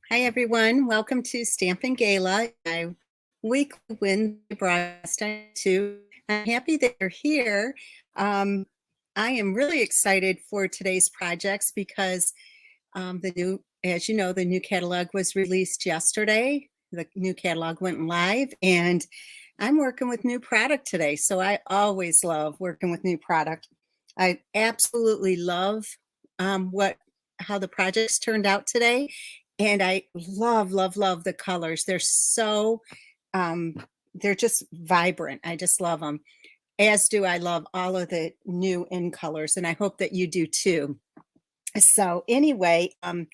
Hi, everyone. Welcome to Stampin' Gala, my weekly Wednesday broadcast. I'm happy that you're here. Um, I am really excited for today's projects because as you know, the new catalog was released yesterday. The new catalog went live, and I'm working with new product today. So I always love working with new product. I absolutely love how the projects turned out today, and I love the colors. Um, they're just vibrant. I just love them. As do I love all of the new in colors, and I hope that you do too. So anyway, I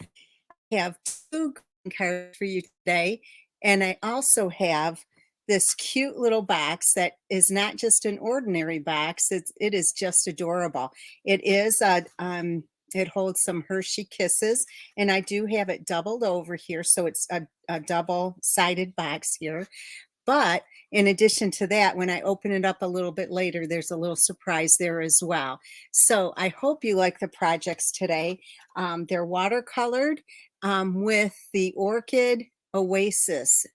have two greeting cards for you today, and I also have this cute little box that is not just an ordinary box. It is just adorable. It holds some Hershey Kisses, and I do have it doubled over here, so it's a double-sided box here. But in addition to that, when I open it up a little bit later, there's a little surprise there as well. So I hope you like the projects today. They're watercolored with the Orchid Oasis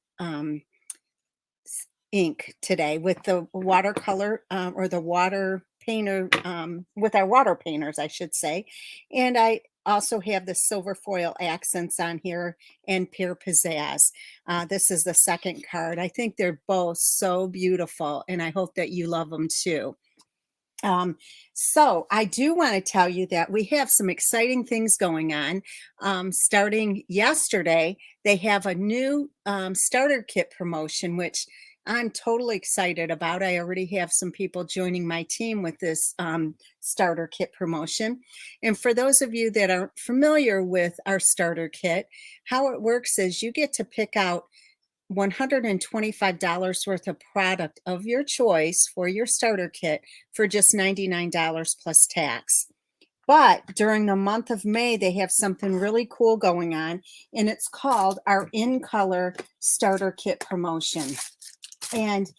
ink today with the watercolor or the water painter with our water painters, I should say. And I also have the silver foil accents on here and Pure Pizzazz. This is the second card. I think they're both so beautiful, and I hope that you love them too. So I do want to tell you that we have some exciting things going on. Starting yesterday, they have a new starter kit promotion, which I'm totally excited about. I already have some people joining my team with this starter kit promotion. And for those of you that aren't familiar with our starter kit, how it works is you get to pick out $125 worth of product of your choice for your starter kit for just $99 plus tax. But during the month of May, they have something really cool going on, and it's called our In Color Starter Kit promotion. And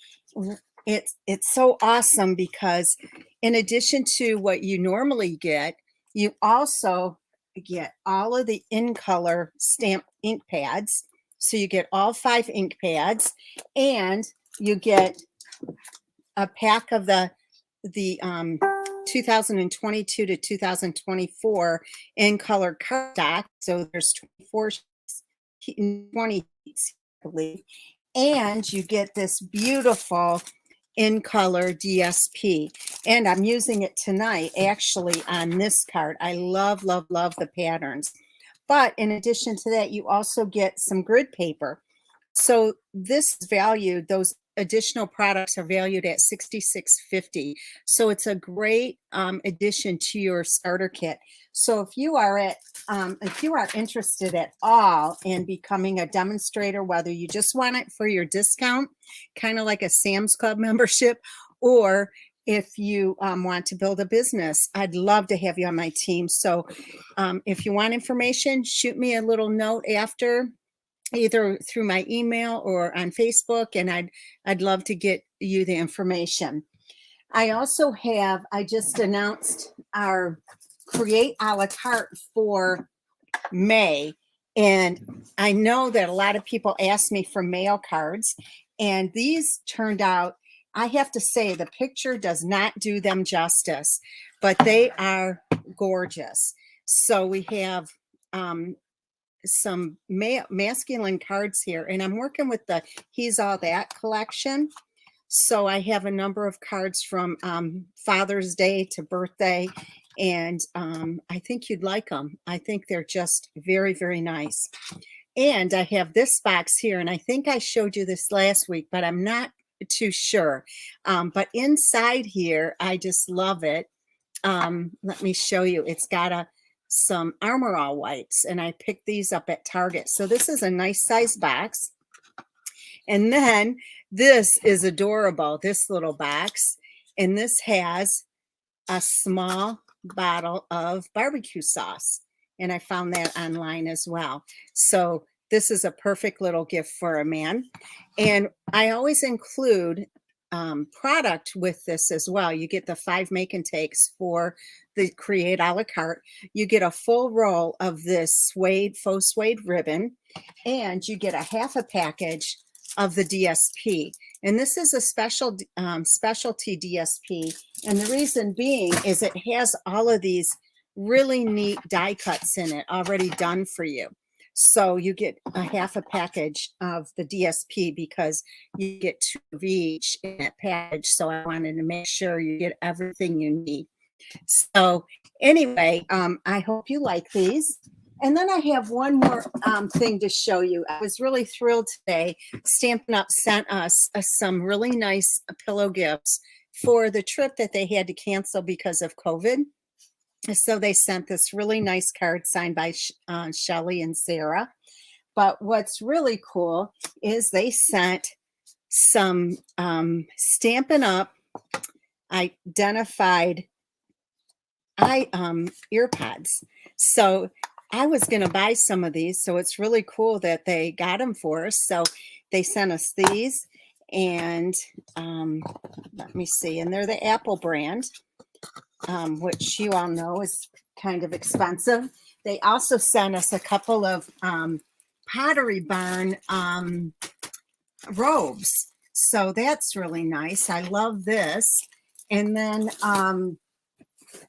it's so awesome because in addition to what you normally get, you also get all of the In Color stamp ink pads. So you get all 5 ink pads, and you get a pack of the 2022 to 2024 In Color cardstock. So there's 24 20 sheets, I believe, and you get this beautiful In Color DSP, and I'm using it tonight actually on this card. I love the patterns. But in addition to that, you also get some grid paper. So this is valued, those additional products are valued at $66.50. So it's a great addition to your starter kit. So if you are interested at all in becoming a demonstrator, whether you just want it for your discount, kind of like a Sam's Club membership, or if you want to build a business, I'd love to have you on my team. So if you want information, shoot me a little note after, either through my email or on Facebook, and I'd love to get you the information. I just announced our Create a la carte for May. And I know that a lot of people ask me for mail cards, and these turned out, I have to say, the picture does not do them justice, but they are gorgeous. So we have some masculine cards here, and I'm working with the He's All That collection. So I have a number of cards from Father's Day to birthday, and I think you'd like them. I think they're just very nice. And I have this box here, and I think I showed you this last week, but I'm not too sure. But inside here, I just love it. Let me show you. It's got some Armor All wipes, and I picked these up at Target. So this is a nice size box. And then this is adorable, this little box. And this has a small bottle of barbecue sauce. And I found that online as well. So this is a perfect little gift for a man. And I always include product with this as well. You get the 5 make and takes for the Create a la carte. You get a full roll of this suede, faux suede ribbon, and you get a half a package of the DSP. And this is a specialty DSP. And the reason being is it has all of these really neat die cuts in it already done for you. So you get a half a package of the DSP because you get 2 of each in that package. So I wanted to make sure you get everything you need. So anyway, I hope you like these. And then I have one more thing to show you. I was really thrilled today. Stampin' Up! Sent us some really nice pillow gifts for the trip that they had to cancel because of COVID. So they sent this really nice card signed by Shelly and Sarah. But what's really cool is they sent some Stampin' Up! Identified earpods. So I was going to buy some of these. So it's really cool that they got them for us. So they sent us these. And let me see. And they're the Apple brand, which you all know is kind of expensive. They also sent us a couple of Pottery Barn robes. So that's really nice. I love this. And then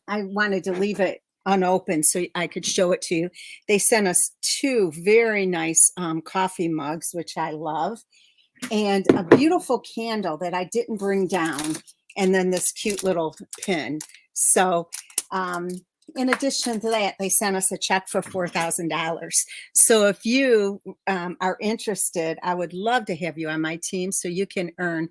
I wanted to leave it unopened so I could show it to you. They sent us 2 very nice coffee mugs, which I love, and a beautiful candle that I didn't bring down, and then this cute little pin. So in addition to that, they sent us a check for $4,000. So if you are interested, I would love to have you on my team so you can earn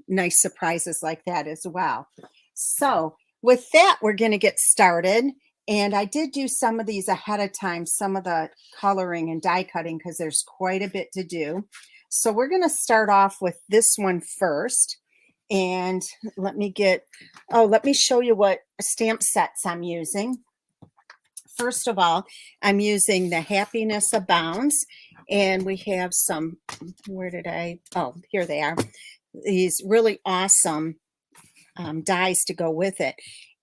nice surprises like that as well. So with that, we're going to get started. And I did do some of these ahead of time, some of the coloring and die cutting, because there's quite a bit to do. So we're going to start off with this one first. And let me show you what stamp sets I'm using. First of all, I'm using the Happiness Abounds. And we have some, here they are. These really awesome dies to go with it.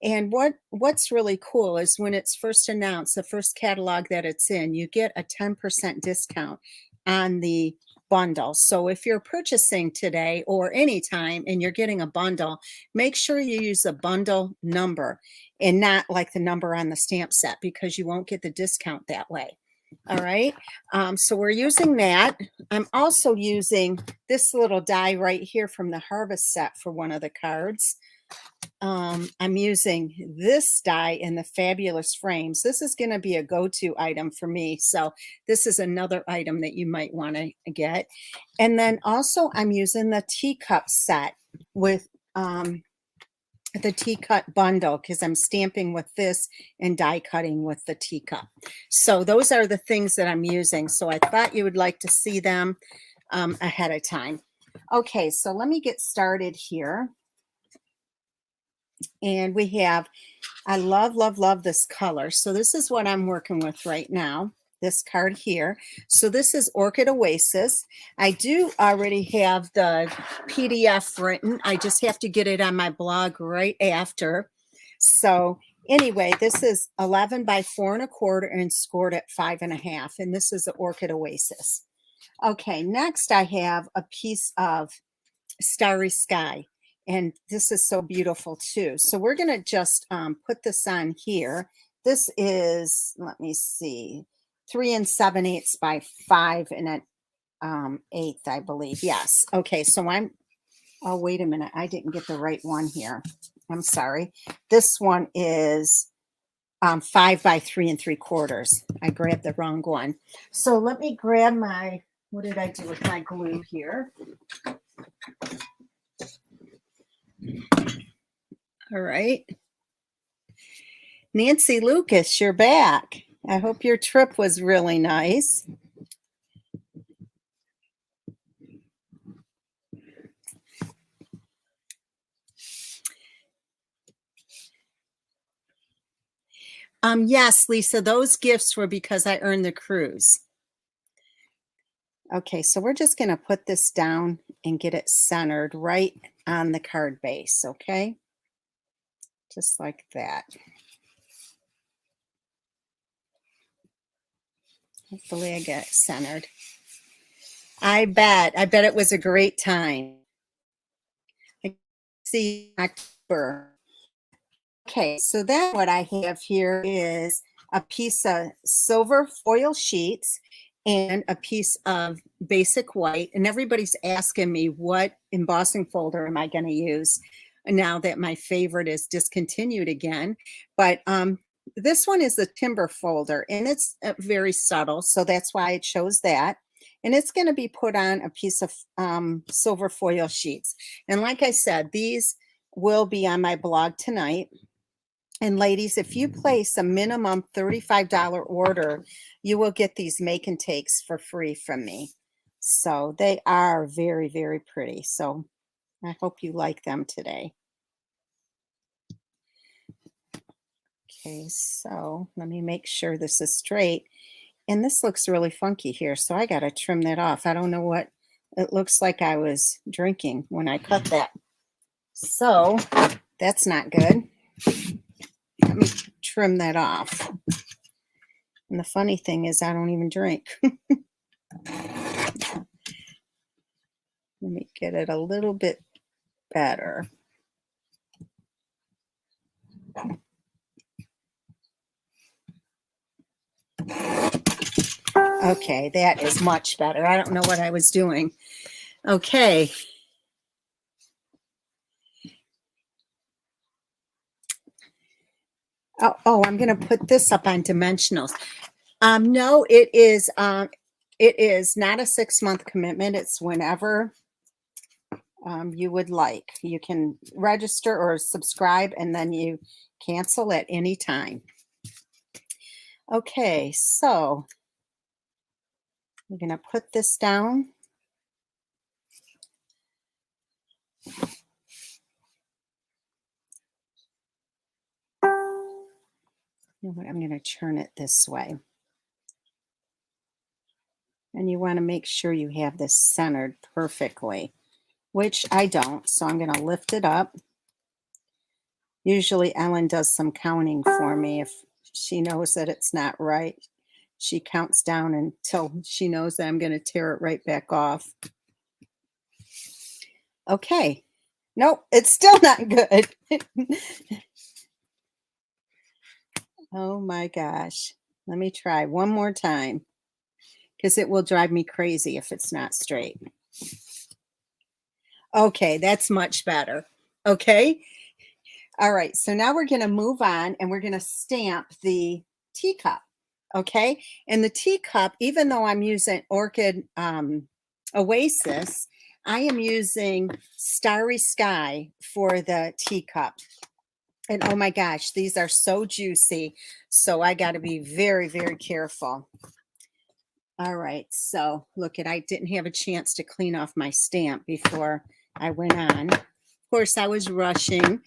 And what's really cool is when it's first announced, the first catalog that it's in, you get a 10% discount on the bundle. So if you're purchasing today or anytime and you're getting a bundle, make sure you use the bundle number and not like the number on the stamp set, because you won't get the discount that way. All right. So we're using that. I'm also using this little die right here from the Harvest set for one of the cards. I'm using this die in the Fabulous Frames. This is going to be a go-to item for me. So this is another item that you might want to get. And then also I'm using the teacup set with the teacup bundle, because I'm stamping with this and die cutting with the teacup. So those are the things that I'm using. So I thought you would like to see them ahead of time. Okay, so let me get started here. And we have, I love this color. So this is what I'm working with right now, this card here. So this is Orchid Oasis. I do already have the PDF written. I just have to get it on my blog right after. So anyway, this is 11 by 4 1/4 and scored at 5 1/2. And this is the Orchid Oasis. Okay, next I have a piece of Starry Sky. And this is so beautiful too. So we're going to just put this on here. This is, let me see, 3 7/8 by 5 1/8, I believe. Yes. Okay. So oh, wait a minute. I didn't get the right one here. I'm sorry. This one is 5 by 3 3/4. I grabbed the wrong one. So let me grab what did I do with my glue here? All right. Nancy Lucas, you're back. I hope your trip was really nice. Yes, Lisa, those gifts were because I earned the cruise. Okay, so we're just going to put this down and get it centered right on the card base, okay? Just like that. Hopefully I get it centered. I bet it was a great time. I see October. Okay, so then what I have here is a piece of silver foil sheets and a piece of basic white. And everybody's asking me, what embossing folder am I going to use now that my favorite is discontinued again? But this one is the timber folder, and it's very subtle, so that's why I chose that. And it's going to be put on a piece of silver foil sheets. And like I said, these will be on my blog tonight. And ladies, if you place a minimum $35 order, you will get these make and takes for free from me. So they are very, very pretty. So I hope you like them today. Okay, so let me make sure this is straight. And this looks really funky here, so I got to trim that off. I don't know what it looks like I was drinking when I cut that. So that's not good. Let me trim that off. And the funny thing is I don't even drink. Let me get it a little bit better. Okay, that is much better. I don't know what I was doing. Okay. Oh, I'm going to put this up on dimensionals. No, it is not a 6-month commitment. It's whenever you would like. You can register or subscribe, and then you cancel at any time. Okay, so we're going to put this down. You know what? I'm going to turn it this way. And you want to make sure you have this centered perfectly, which I don't. So I'm going to lift it up. Usually Ellen does some counting for me. If she knows that it's not right, she counts down until she knows that I'm going to tear it right back off. Okay. Nope, it's still not good. Oh my gosh. Let me try one more time, because it will drive me crazy if it's not straight. Okay, that's much better. Okay. All right, so now we're going to move on, and we're going to stamp the teacup. Okay, and the teacup, even though I'm using Orchid Oasis, I am using Starry Sky for the teacup. And oh my gosh, these are so juicy. So I got to be very, very careful. All right, so look, I didn't have a chance to clean off my stamp before I went on. Of course, I was rushing.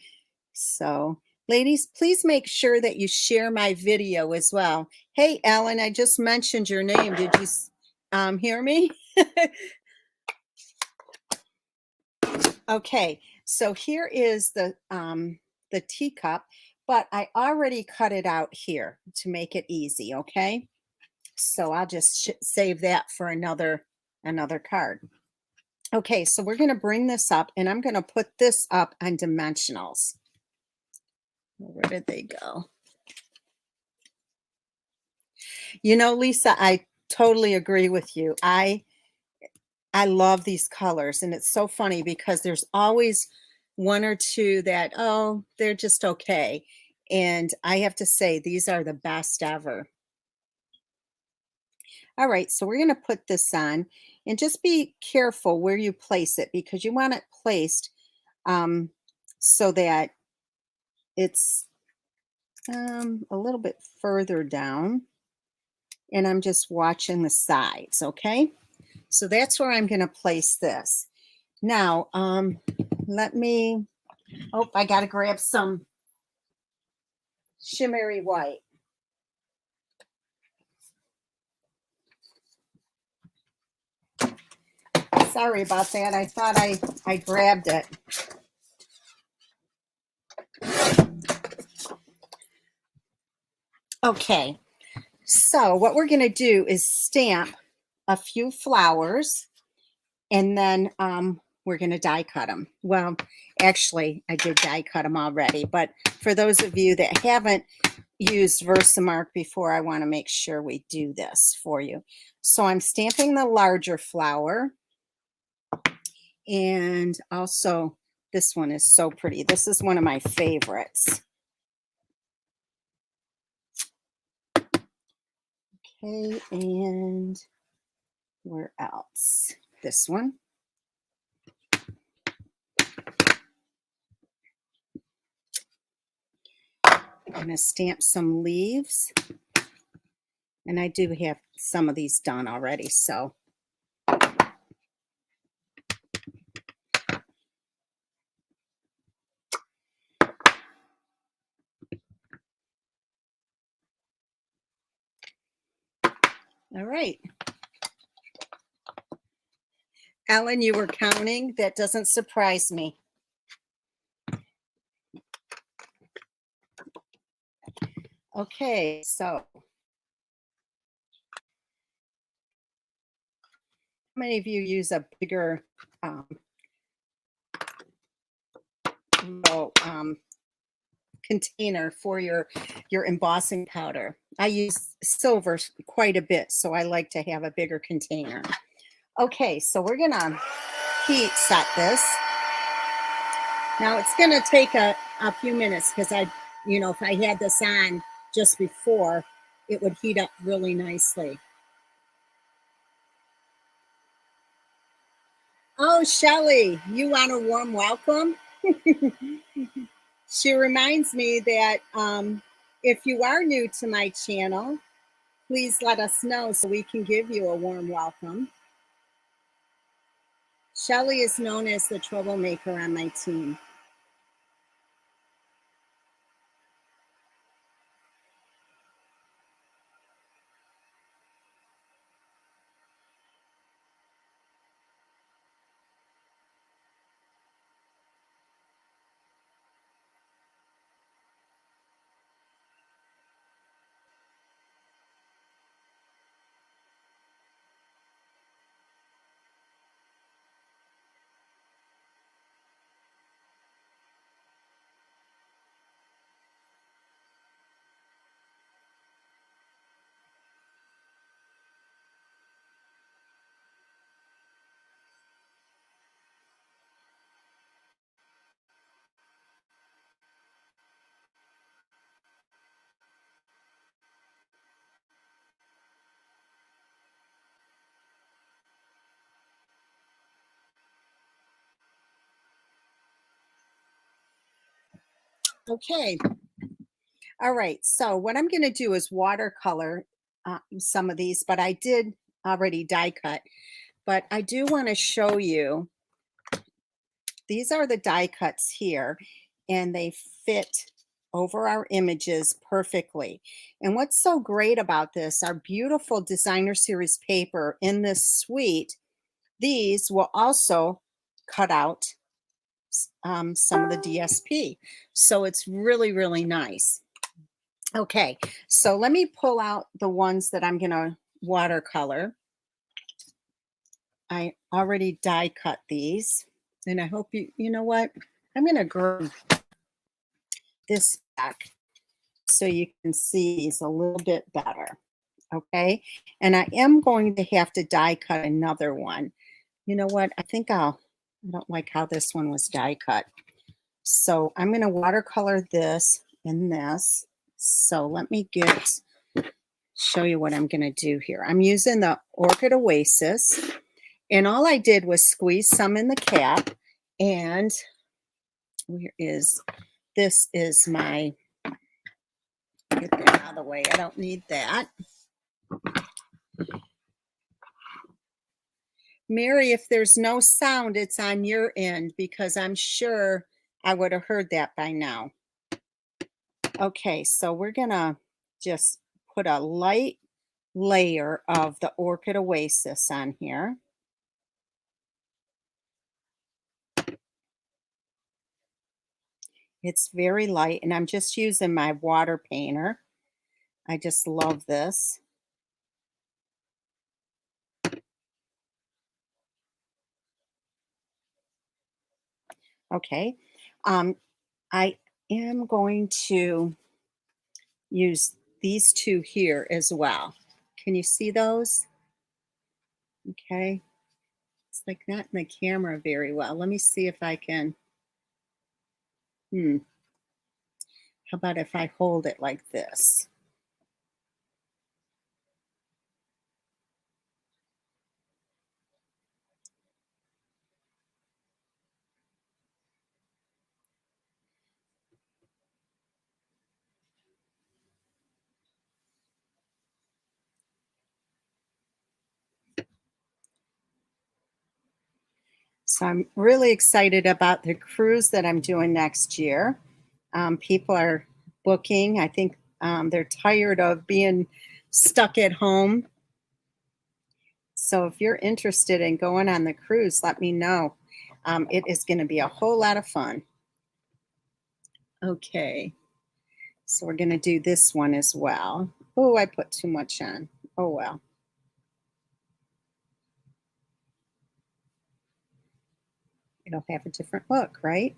So ladies, please make sure that you share my video as well. Hey, Ellen, I just mentioned your name. Did you hear me? Okay, so here is the teacup, but I already cut it out here to make it easy, okay? So I'll just save that for another card. Okay, so we're going to bring this up, and I'm going to put this up on dimensionals. Where did they go? You know, Lisa, I totally agree with you. I love these colors, and it's so funny because there's always one or two that, oh, they're just okay. And I have to say, these are the best ever. All right, so we're going to put this on, and just be careful where you place it, because you want it placed so that it's a little bit further down, and I'm just watching the sides, okay? So that's where I'm going to place this. Now, let me, oh, I got to grab some shimmery white. Sorry about that. I thought I grabbed it. Okay, so what we're going to do is stamp a few flowers, and then we're going to die cut them. Well, actually, I did die cut them already, but for those of you that haven't used Versamark before, I want to make sure we do this for you. So I'm stamping the larger flower, and also this one is so pretty. This is one of my favorites. Okay, and where else? This one. I'm going to stamp some leaves. And I do have some of these done already, so. All right. Ellen, you were counting. That doesn't surprise me. Okay, so how many of you use a bigger little, container for your embossing powder? I use silver quite a bit, so I like to have a bigger container. Okay, so we're gonna heat set this. Now it's gonna take a few minutes because if I had this on just before, it would heat up really nicely. Oh, Shelly, you want a warm welcome? She reminds me that if you are new to my channel, please let us know so we can give you a warm welcome. Shelly is known as the troublemaker on my team. Okay. All right. So what I'm going to do is watercolor some of these, but I did already die cut. But I do want to show you, these are the die cuts here, and they fit over our images perfectly. And what's so great about this, our beautiful designer series paper in this suite, these will also cut out some of the DSP. So it's really, really nice. Okay, so let me pull out the ones that I'm going to watercolor. I already die cut these, and I hope you know what? I'm going to grab this back so you can see these a little bit better. Okay, and I am going to have to die cut another one. You know what? I don't like how this one was die cut. So I'm going to watercolor this and this. So let me show you what I'm going to do here. I'm using the Orchid Oasis, and all I did was squeeze some in the cap. And this is my, get that out of the way. I don't need that. Mary, if there's no sound, it's on your end, because I'm sure I would have heard that by now. Okay, so we're going to just put a light layer of the Orchid Oasis on here. It's very light, and I'm just using my water painter. I just love this. Okay. Um, I am going to use these two here as well. Can you see those? Okay. It's like not in the camera very well. Let me see if I can. Hmm. How about if I hold it like this? So I'm really excited about the cruise that I'm doing next year. People are booking. I think they're tired of being stuck at home. So if you're interested in going on the cruise, let me know. It is going to be a whole lot of fun. Okay, so we're going to do this one as well. Oh, I put too much on. Oh, well. It'll have a different look, right?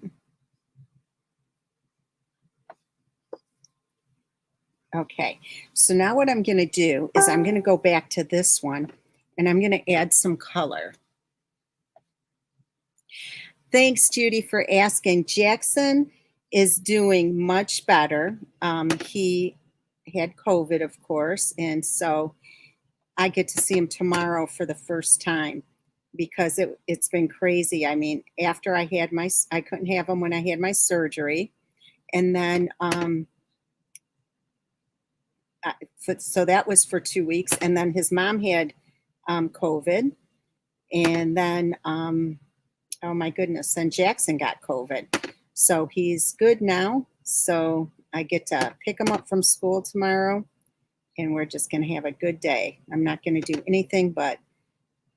Okay, so now what I'm going to do is I'm going to go back to this one and I'm going to add some color. Thanks, Judy, for asking. Jackson is doing much better. He had COVID, of course, and so I get to see him tomorrow for the first time because it's been crazy. I mean, after I couldn't have him when I had my surgery, and then so that was for 2 weeks, and then his mom had COVID, and then oh my goodness, then Jackson got COVID. So he's good now. So I get to pick him up from school tomorrow, and we're just going to have a good day. I'm not going to do anything but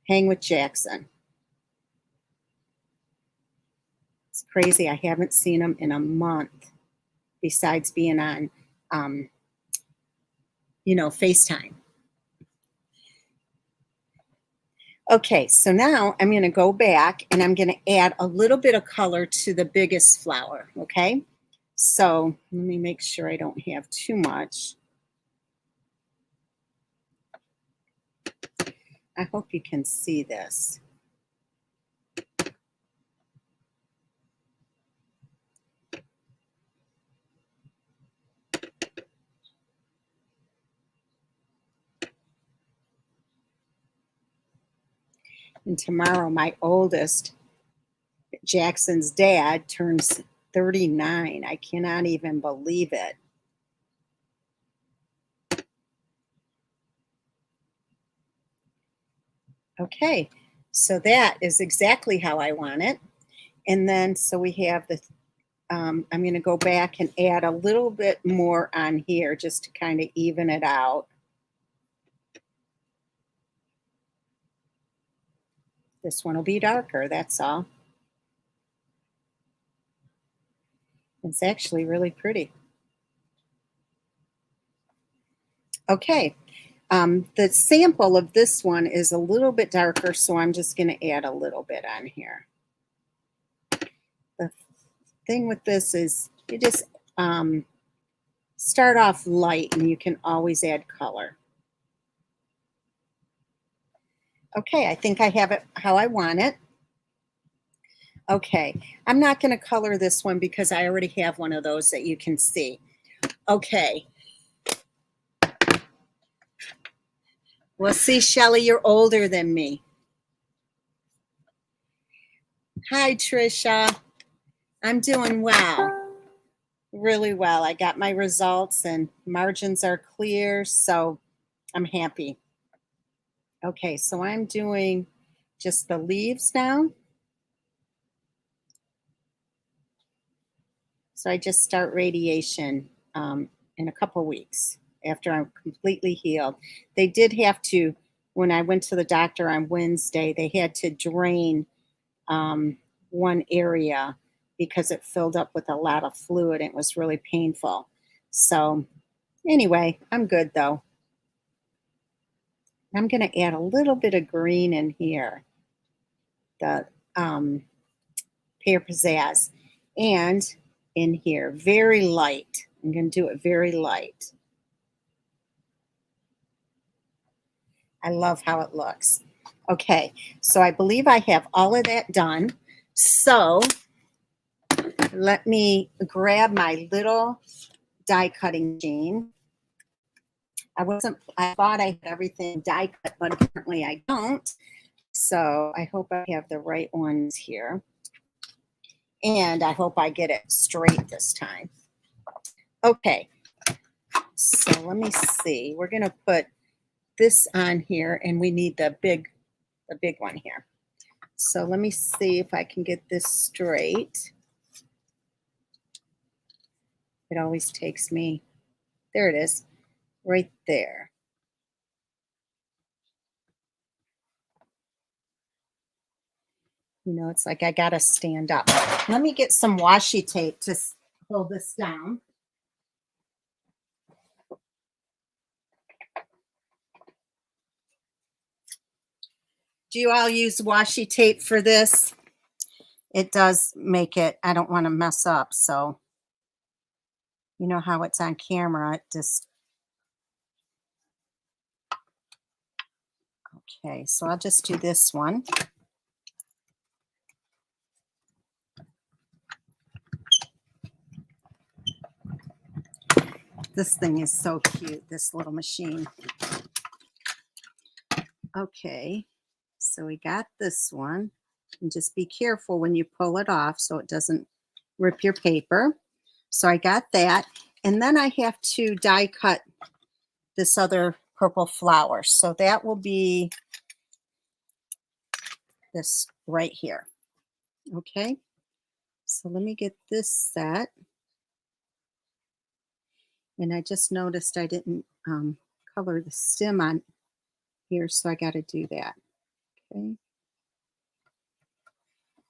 hang with Jackson. It's crazy. I haven't seen him in a month besides being on, um, FaceTime. Okay, so now I'm going to go back and I'm going to add a little bit of color to the biggest flower, okay? So let me make sure I don't have too much. I hope you can see this. And tomorrow, my oldest, Jackson's dad, turns 39. I cannot even believe it. Okay, so that is exactly how I want it. And then, so we have the, I'm going to go back and add a little bit more on here just to kind of even it out. This one will be darker, that's all. It's actually really pretty. Okay, the sample of this one is a little bit darker, so I'm just going to add a little bit on here. The thing with this is you just start off light and you can always add color. Okay, I think I have it how I want it. Okay, I'm not going to color this one because I already have one of those that you can see. Okay. Well, see, Shelly, you're older than me. Hi, Trisha. I'm doing well. Really well. I got my results and margins are clear, so I'm happy. Okay, so I'm doing just the leaves now. So I just start radiation in a couple weeks after I'm completely healed. They did have to, when I went to the doctor on Wednesday, they had to drain one area because it filled up with a lot of fluid. It was really painful. So anyway, I'm good though. I'm going to add a little bit of green in here, the pear pizzazz, and in here, very light. I'm going to do it very light. I love how it looks. Okay, so I believe I have all of that done. So let me grab my little die cutting machine. I thought I had everything die cut, but apparently I don't. So I hope I have the right ones here. And I hope I get it straight this time. Okay, so let me see. We're going to put this on here, and we need the big one here. So let me see if I can get this straight. It always takes me, there it is, right there. You know, it's like I gotta stand up. Let me get some washi tape to hold this down. Do you all use washi tape for this? It does make it, I don't want to mess up. So, you know how it's on camera, it just, okay, so I'll just do this one. This thing is so cute, this little machine. Okay, so we got this one. And just be careful when you pull it off so it doesn't rip your paper. So I got that. And then I have to die cut this other purple flower. So that will be this right here. Okay, so let me get this set. And I just noticed I didn't color the stem on here, so I got to do that. Okay,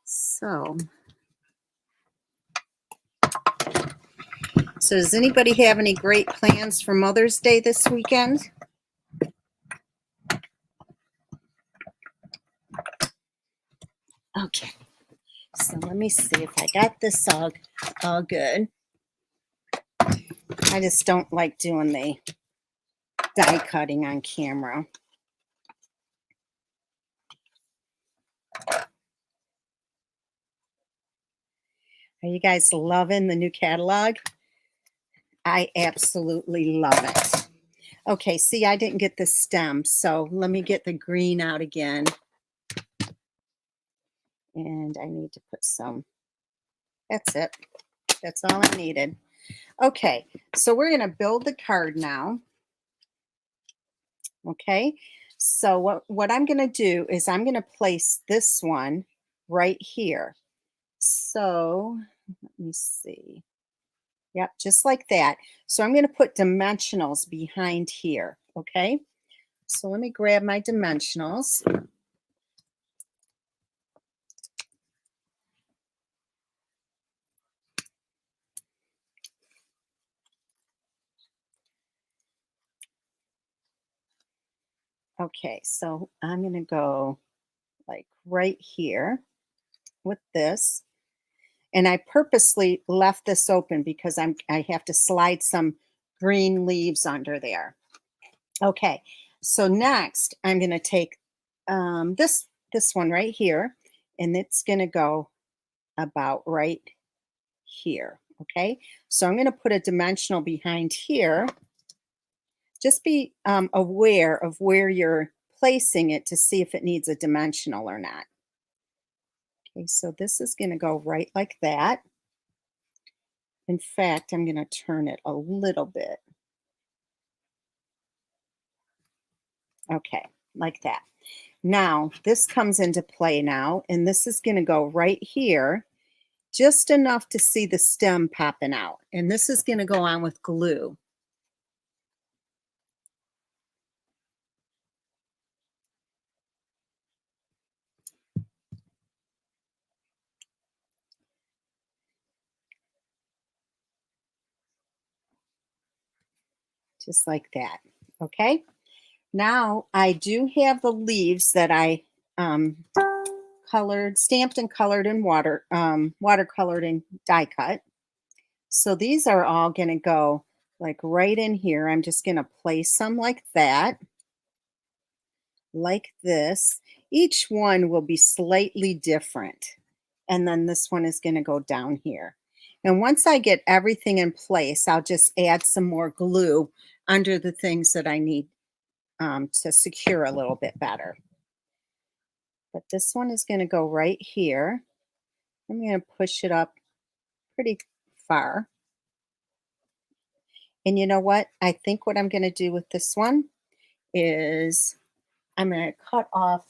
so does anybody have any great plans for Mother's Day this weekend? Okay, so let me see if I got this all good. I just don't like doing the die cutting on camera. Are you guys loving the new catalog? I absolutely love it. Okay, see, I didn't get the stem, so let me get the green out again. And I need to put some, that's it. That's all I needed. Okay, so we're going to build the card now. Okay, so what I'm going to do is I'm going to place this one right here. So let me see. Yep, just like that. So I'm going to put dimensionals behind here. Okay, so let me grab my dimensionals. Okay, so I'm going to go like right here with this. And I purposely left this open because I have to slide some green leaves under there. Okay, so next I'm going to take this one right here, and it's going to go about right here. Okay, so I'm going to put a dimensional behind here. Just be aware of where you're placing it to see if it needs a dimensional or not. Okay, so this is going to go right like that. In fact, I'm going to turn it a little bit. Okay, like that. Now, this comes into play now, and this is going to go right here, just enough to see the stem popping out. And this is going to go on with glue. just like that. Okay. Now I do have the leaves that I um, colored, stamped and colored in watercolored and die cut. So these are all going to go like right in here. I'm just going to place some like that, like this. Each one will be slightly different. And then this one is going to go down here. And once I get everything in place, I'll just add some more glue under the things that I need to secure a little bit better. But this one is going to go right here. I'm going to push it up pretty far. And you know what? I think what I'm going to do with this one is I'm going to cut off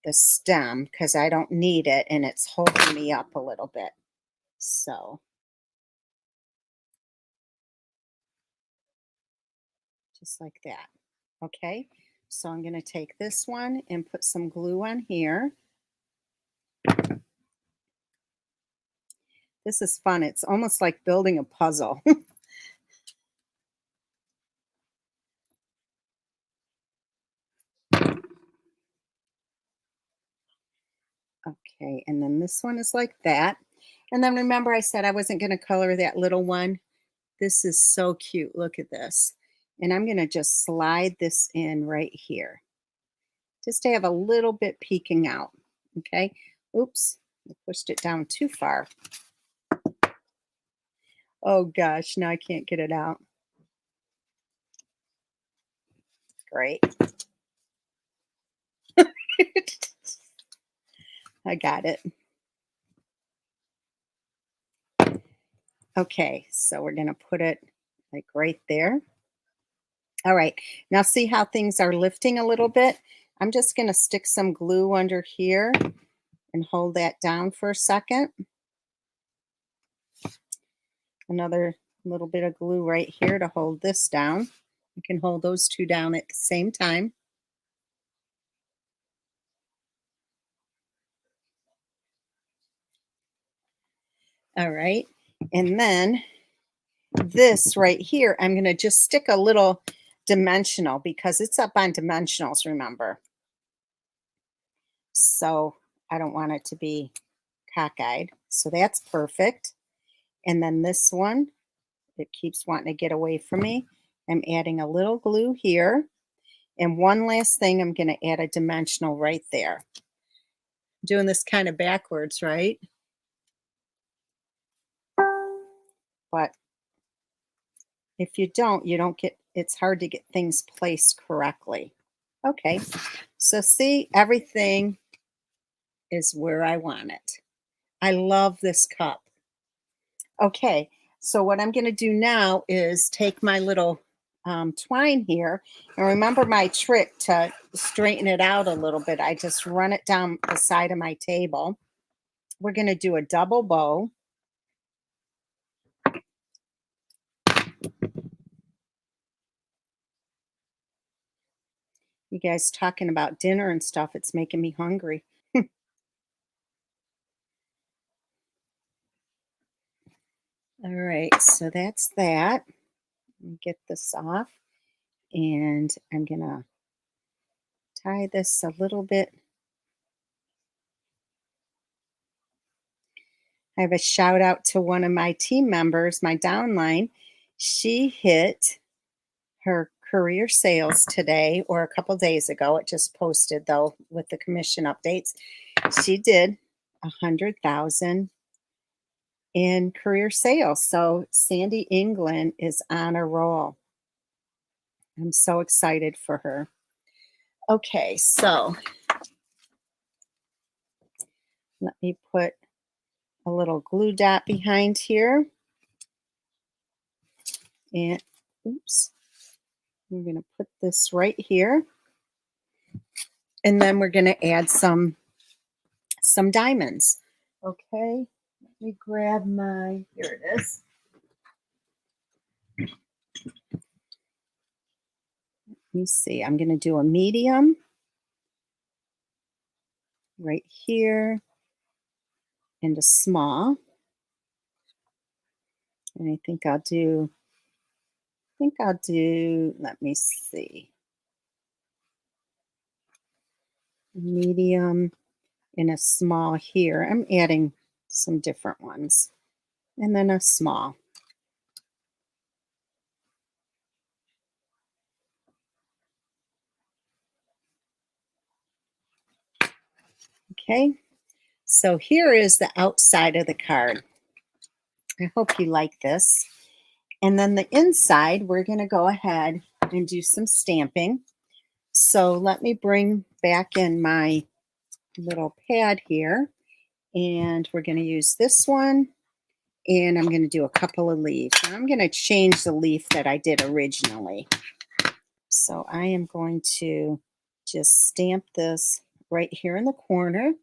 the stem because I don't need it and it's holding me up a little bit. So just like that. Okay. So I'm going to take this one and put some glue on here. This is fun. It's almost like building a puzzle. Okay, and then this one is like that. And then remember I said I wasn't going to color that little one. This is so cute. Look at this. And I'm going to just slide this in right here. Just to have a little bit peeking out. Okay. Oops, I pushed it down too far. Oh gosh, now I can't get it out. Great. I got it. Okay, so we're going to put it like right there. All right, now see how things are lifting a little bit? I'm just going to stick some glue under here and hold that down for a second. Another little bit of glue right here to hold this down. You can hold those two down at the same time. All right, and then this right here, I'm going to just stick a little dimensional because it's up on dimensionals, remember. So I don't want it to be cockeyed. So that's perfect. And then this one, it keeps wanting to get away from me. I'm adding a little glue here. And one last thing, I'm going to add a dimensional right there. Doing this kind of backwards, right? But if you don't get, it's hard to get things placed correctly. Okay, so see, everything is where I want it. I love this cup. Okay, so what I'm going to do now is take my little twine here. And remember my trick to straighten it out a little bit. I just run it down the side of my table. We're going to do a double bow. You guys talking about dinner and stuff, it's making me hungry. All right, so that's that. Let me get this off. And I'm going to tie this a little bit. I have a shout out to one of my team members, my downline. She hit her career sales today or a couple days ago. It just posted though with the commission updates. She did 100,000 in career sales. So Sandy England is on a roll. I'm so excited for her. Okay, so let me put a little glue dot behind here. And oops, we're going to put this right here. And then we're going to add some diamonds. Okay, let me grab my, here it is. Let me see, I'm going to do a medium right here and a small. And I think I'll do think I'll do, let me see, medium and a small here. I'm adding some different ones. And then a small. Okay, so here is the outside of the card. I hope you like this. And then the inside, we're going to go ahead and do some stamping. So let me bring back in my little pad here. And we're going to use this one. And I'm going to do a couple of leaves. Now I'm going to change the leaf that I did originally. So I am going to just stamp this right here in the corner.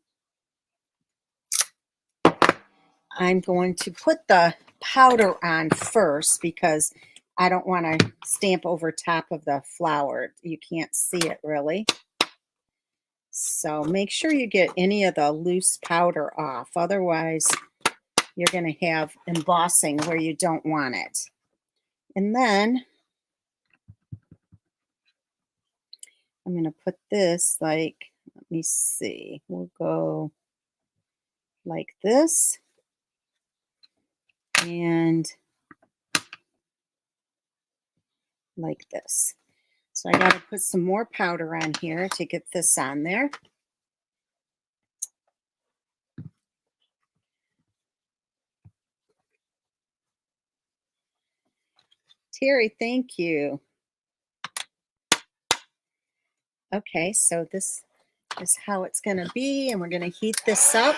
I'm going to put the powder on first because I don't want to stamp over top of the flower. You can't see it really. So make sure you get any of the loose powder off. Otherwise, you're going to have embossing where you don't want it. And then I'm going to put this like, let me see, we'll go like this. And like this. So I got to put some more powder on here to get this on there. Terry, thank you. Okay, so this is how it's going to be, and we're going to heat this up.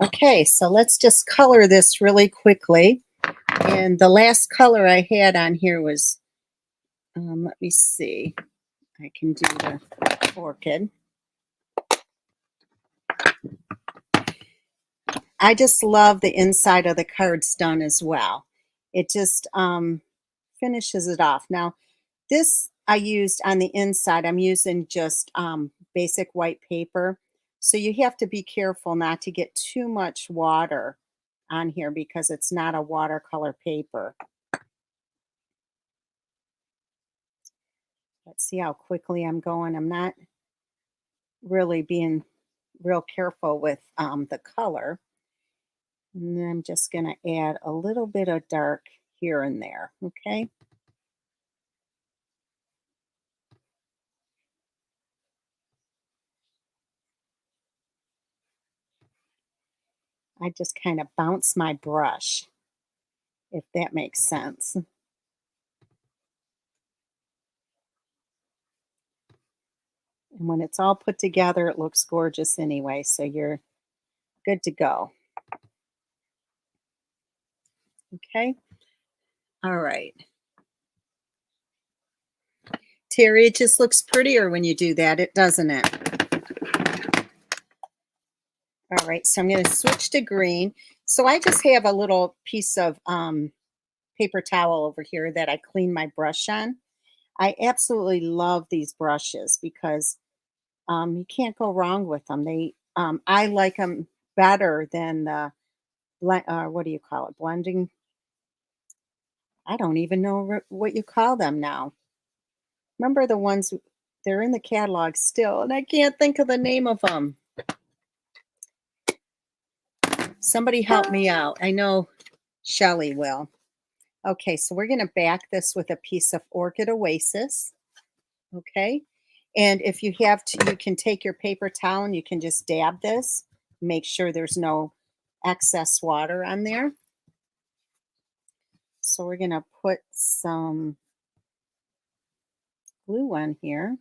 Okay, so let's just color this really quickly. And the last color I had on here was, let me see, I can do the orchid. I just love the inside of the cards done as well. It just finishes it off. Now, this I used on the inside. I'm using just basic white paper. So you have to be careful not to get too much water on here because it's not a watercolor paper. Let's see how quickly I'm going. I'm not really being real careful with the color. And then I'm just going to add a little bit of dark here and there, okay? I just kind of bounce my brush, if that makes sense. And when it's all put together, it looks gorgeous anyway, so you're good to go. Okay? All right. Terry, it just looks prettier when you do that, doesn't it? All right, so I'm going to switch to green. So I just have a little piece of paper towel over here that I clean my brush on. I absolutely love these brushes because you can't go wrong with them. I like them better than the what do you call it? Blending. I don't even know what you call them now. Remember the ones, they're in the catalog still, and I can't think of the name of them. Somebody help me out. I know Shelly will. Okay, so we're going to back this with a piece of Orchid Oasis. Okay, and if you have to, you can take your paper towel and you can just dab this. Make sure there's no excess water on there. So we're going to put some glue on here.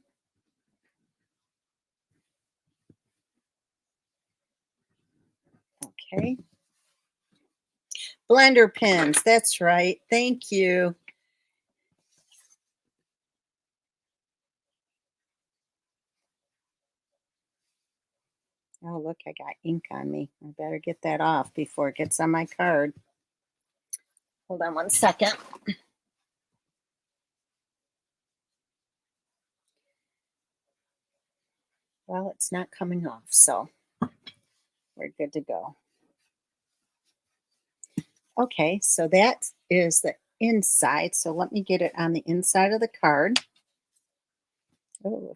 Okay. Blender pins. That's right. Thank you. Oh, look, I got ink on me. I better get that off before it gets on my card. Hold on one second. Well, it's not coming off, so we're good to go. Okay, so that is the inside. So let me get it on the inside of the card. Oh,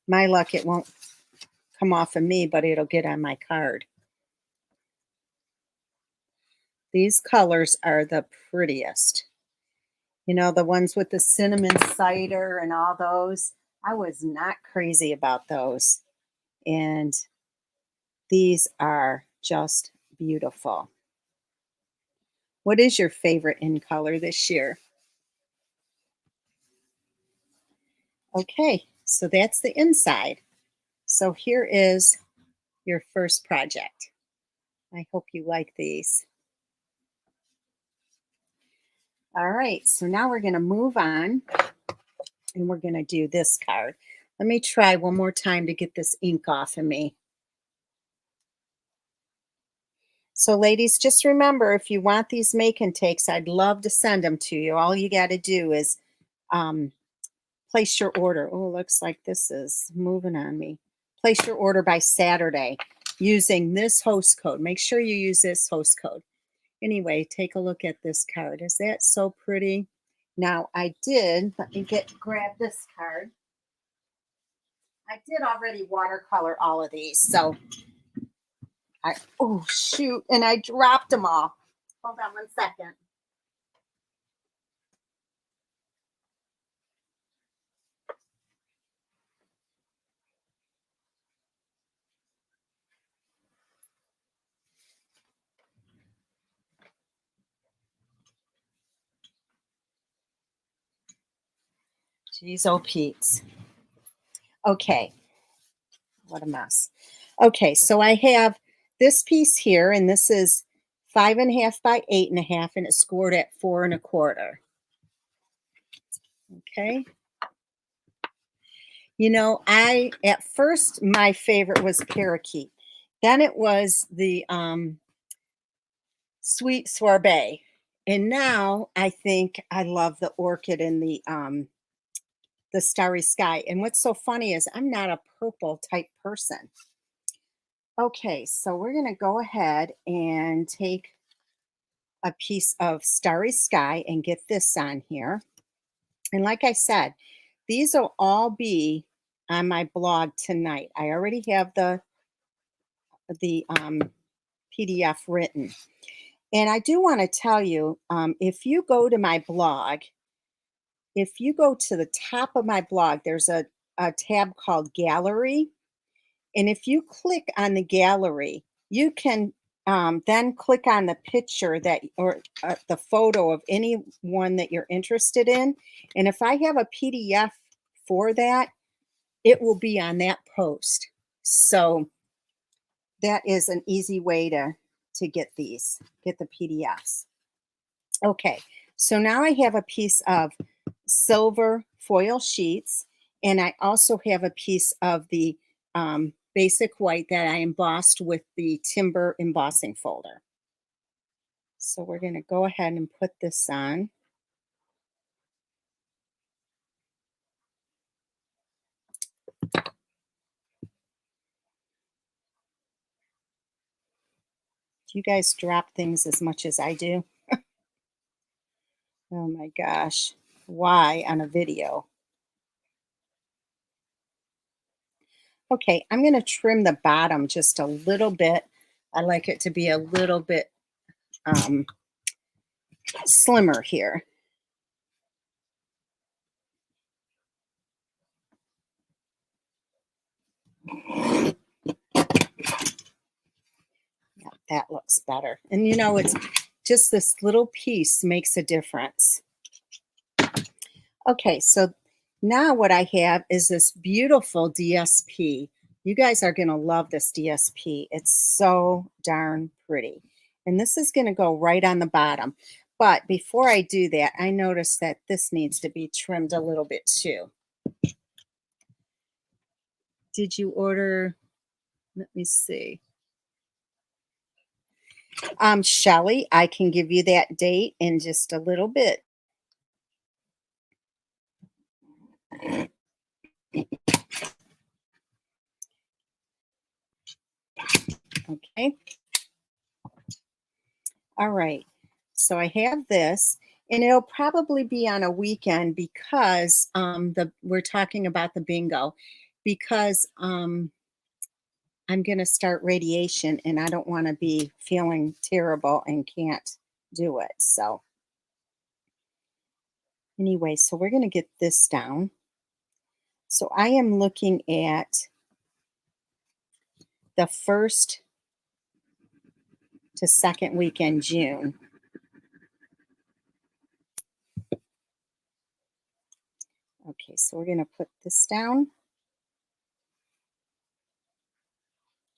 my luck, it won't come off of me, but it'll get on my card. These colors are the prettiest. You know, the ones with the cinnamon cider and all those. I was not crazy about those. And these are just beautiful. What is your favorite in color this year? Okay, so that's the inside. So here is your first project. I hope you like these. All right, so now we're going to move on and we're going to do this card. Let me try one more time to get this ink off of me. So ladies, just remember, if you want these make and takes, I'd love to send them to you. All you got to do is place your order. Oh, looks like this is moving on me. Place your order by Saturday using this host code. Make sure you use this host code. Anyway, take a look at this card. Is that so pretty? Now, let me grab this card. I did already watercolor all of these. So, oh, shoot. And I dropped them all. Hold on one second. Jeez, oh, Pete's. Okay. What a mess. Okay, so I have this piece here, and this is 5.5 by 8.5, and it's scored at 4.25. Okay. You know, at first my favorite was parakeet. Then it was the sweet sorbet. And now I think I love the orchid and the starry sky. And what's so funny is I'm not a purple type person. Okay, so we're going to go ahead and take a piece of starry sky and get this on here. And like I said, these will all be on my blog tonight. I already have the PDF written. And I do want to tell you, if you go to my blog, if you go to the top of my blog, there's a tab called Gallery. And if you click on the gallery, you can then click on the picture or the photo of anyone that you're interested in. And if I have a PDF for that, it will be on that post. So that is an easy way to get the PDFs. Okay, so now I have a piece of silver foil sheets, and I also have a piece of the basic white that I embossed with the timber embossing folder. So we're going to go ahead and put this on. Do you guys drop things as much as I do? Oh my gosh. Why on a video? Okay, I'm going to trim the bottom just a little bit. I like it to be a little bit slimmer here. That looks better. And you know, it's just this little piece makes a difference. Okay, so now what I have is this beautiful DSP. You guys are going to love this DSP. It's so darn pretty. And this is going to go right on the bottom. But before I do that, I noticed that this needs to be trimmed a little bit too. Did you order? Let me see. Shelly, I can give you that date in just a little bit. Okay. All right. So I have this, and it'll probably be on a weekend because the we're talking about the bingo because I'm going to start radiation and I don't want to be feeling terrible and can't do it. So anyway, so we're going to get this down. So I am looking at the first to second week in June. Okay, so we're going to put this down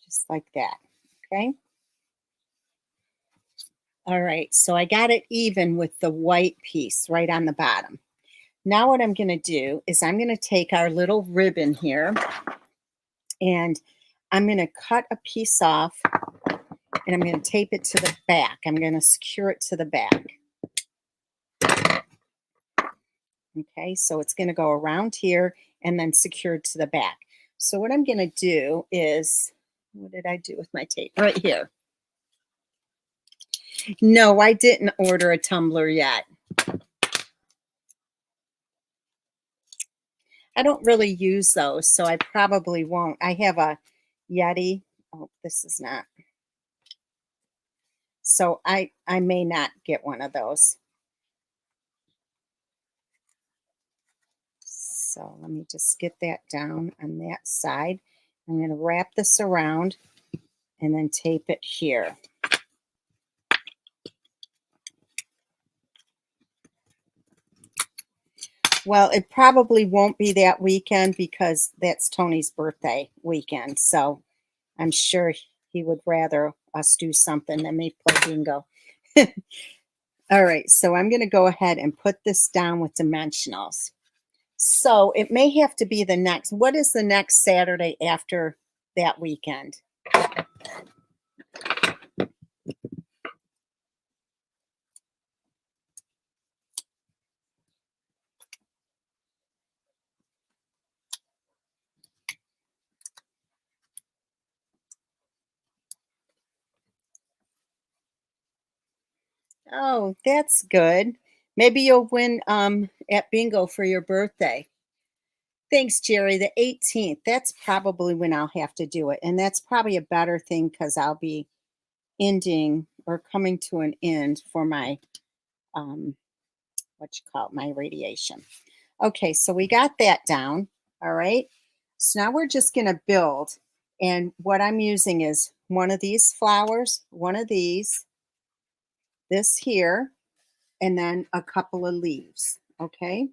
just like that. Okay. All right, so I got it even with the white piece right on the bottom. Now what I'm going to do is I'm going to take our little ribbon here and I'm going to cut a piece off and I'm going to tape it to the back. I'm going to secure it to the back. Okay, so it's going to go around here and then secured to the back. So what I'm going to do is, what did I do with my tape? Right here. No, I didn't order a tumbler yet. I don't really use those, so I probably won't. I have a Yeti. Oh, this is not. So I may not get one of those. So let me just get that down on that side. I'm going to wrap this around and then tape it here. Well, it probably won't be that weekend because that's Tony's birthday weekend. So I'm sure he would rather us do something than me play bingo. All right, so I'm going to go ahead and put this down with dimensionals. So it may have to be the next. What is the next Saturday after that weekend? Oh, that's good. Maybe you'll win at bingo for your birthday. Thanks, Jerry. The 18th. That's probably when I'll have to do it. And that's probably a better thing because I'll be ending or coming to an end for my what you call it, my radiation. Okay, so we got that down. All right. So now we're just gonna build. And what I'm using is one of these flowers, one of these, this here, and then a couple of leaves. Okay.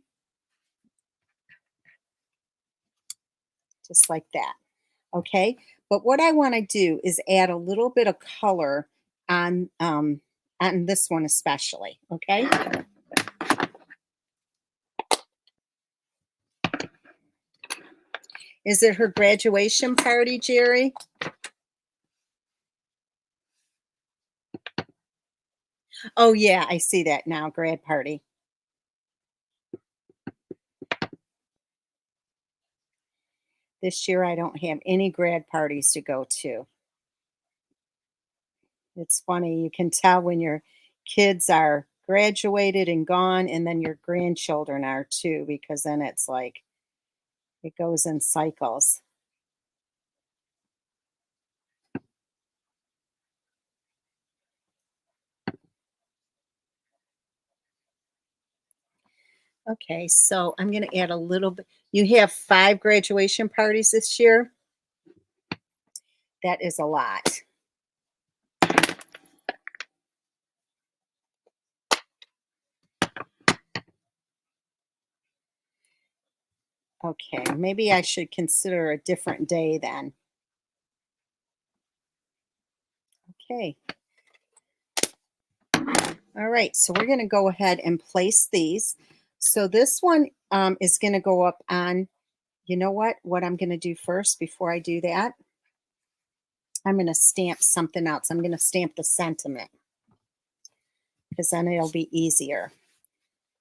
Just like that. Okay. But what I want to do is add a little bit of color on this one especially. Okay. Is it her graduation party, Jerry? Oh yeah, I see that now. Grad party. This year I don't have any grad parties to go to. It's funny, you can tell when your kids are graduated and gone, and then your grandchildren are too, because then it's like it goes in cycles. Okay, so I'm going to add a little bit. You have 5 graduation parties this year? That is a lot. Okay, maybe I should consider a different day then. Okay. All right, so we're going to go ahead and place these. So this one is going to go up on, you know what I'm going to do first before I do that? I'm going to stamp something else. I'm going to stamp the sentiment because then it'll be easier.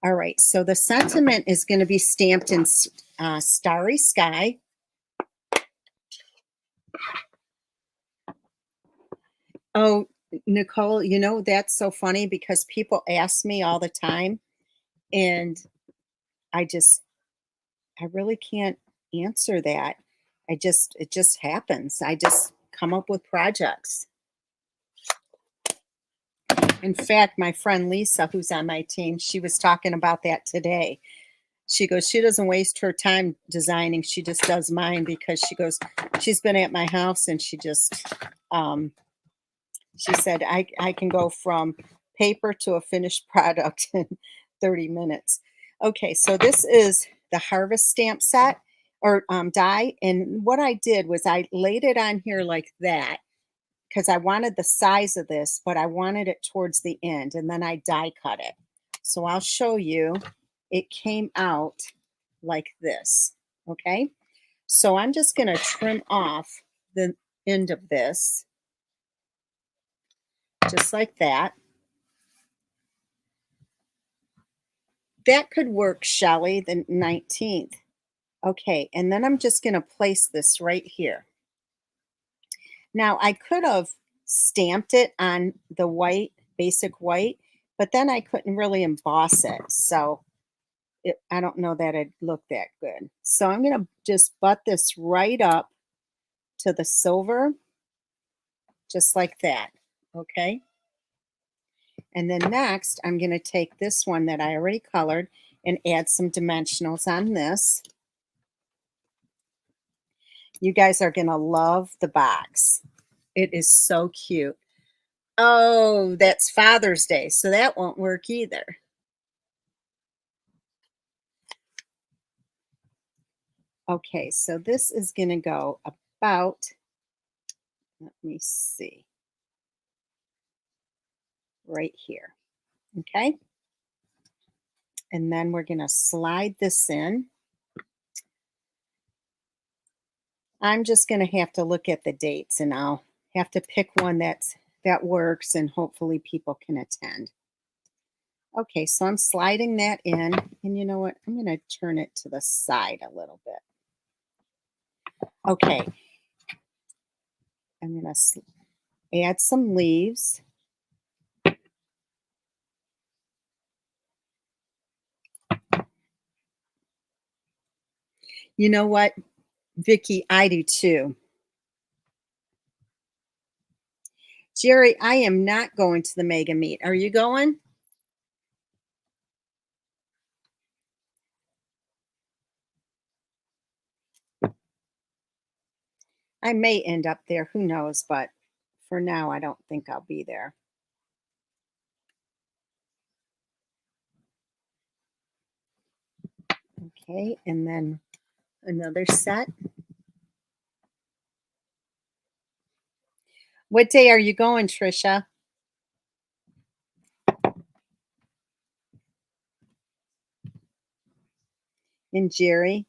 All right, so the sentiment is going to be stamped in Starry Sky. Oh, Nicole, you know, that's so funny because people ask me all the time, and I just, I really can't answer that. It just happens. I just come up with projects. In fact, my friend Lisa, who's on my team, she was talking about that today. She goes, she doesn't waste her time designing. She just does mine because she goes, she's been at my house and um, she said, I can go from paper to a finished product in 30 minutes. Okay, so this is the harvest stamp set or die. And what I did was I laid it on here like that because I wanted the size of this, but I wanted it towards the end. And then I die cut it. So I'll show you. It came out like this. Okay, so I'm just going to trim off the end of this just like that. That could work, Shelley, the 19th. Okay, and then I'm just going to place this right here. Now, I could have stamped it on the white, basic white, but then I couldn't really emboss it. So I don't know that it'd look that good. So I'm going to just butt this right up to the silver, just like that. Okay. And then next, I'm going to take this one that I already colored and add some dimensionals on this. You guys are going to love the box. It is so cute. Oh, that's Father's Day, so that won't work either. Okay, so this is going to go about, let me see, right here. Okay. And then we're going to slide this in. I'm just going to have to look at the dates and I'll have to pick one that works and hopefully people can attend. Okay, so I'm sliding that in, and you know what? I'm going to turn it to the side a little bit. Okay, I'm going to add some leaves. You know what, Vicky? I do too. Jerry, I am not going to the mega meet. Are you going? I may end up there. Who knows? But for now, I don't think I'll be there. Okay, and then another set. What day are you going, Trisha? And Jerry?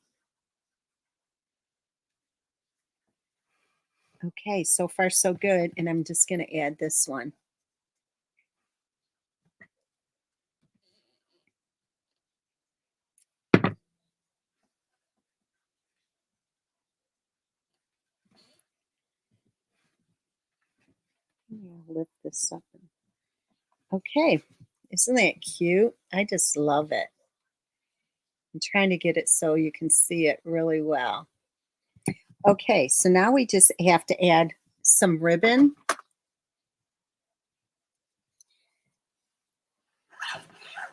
Okay, so far so good. And I'm just going to add this one. I'll lift this up. Okay, isn't that cute? I just love it. I'm trying to get it so you can see it really well. Okay, so now we just have to add some ribbon.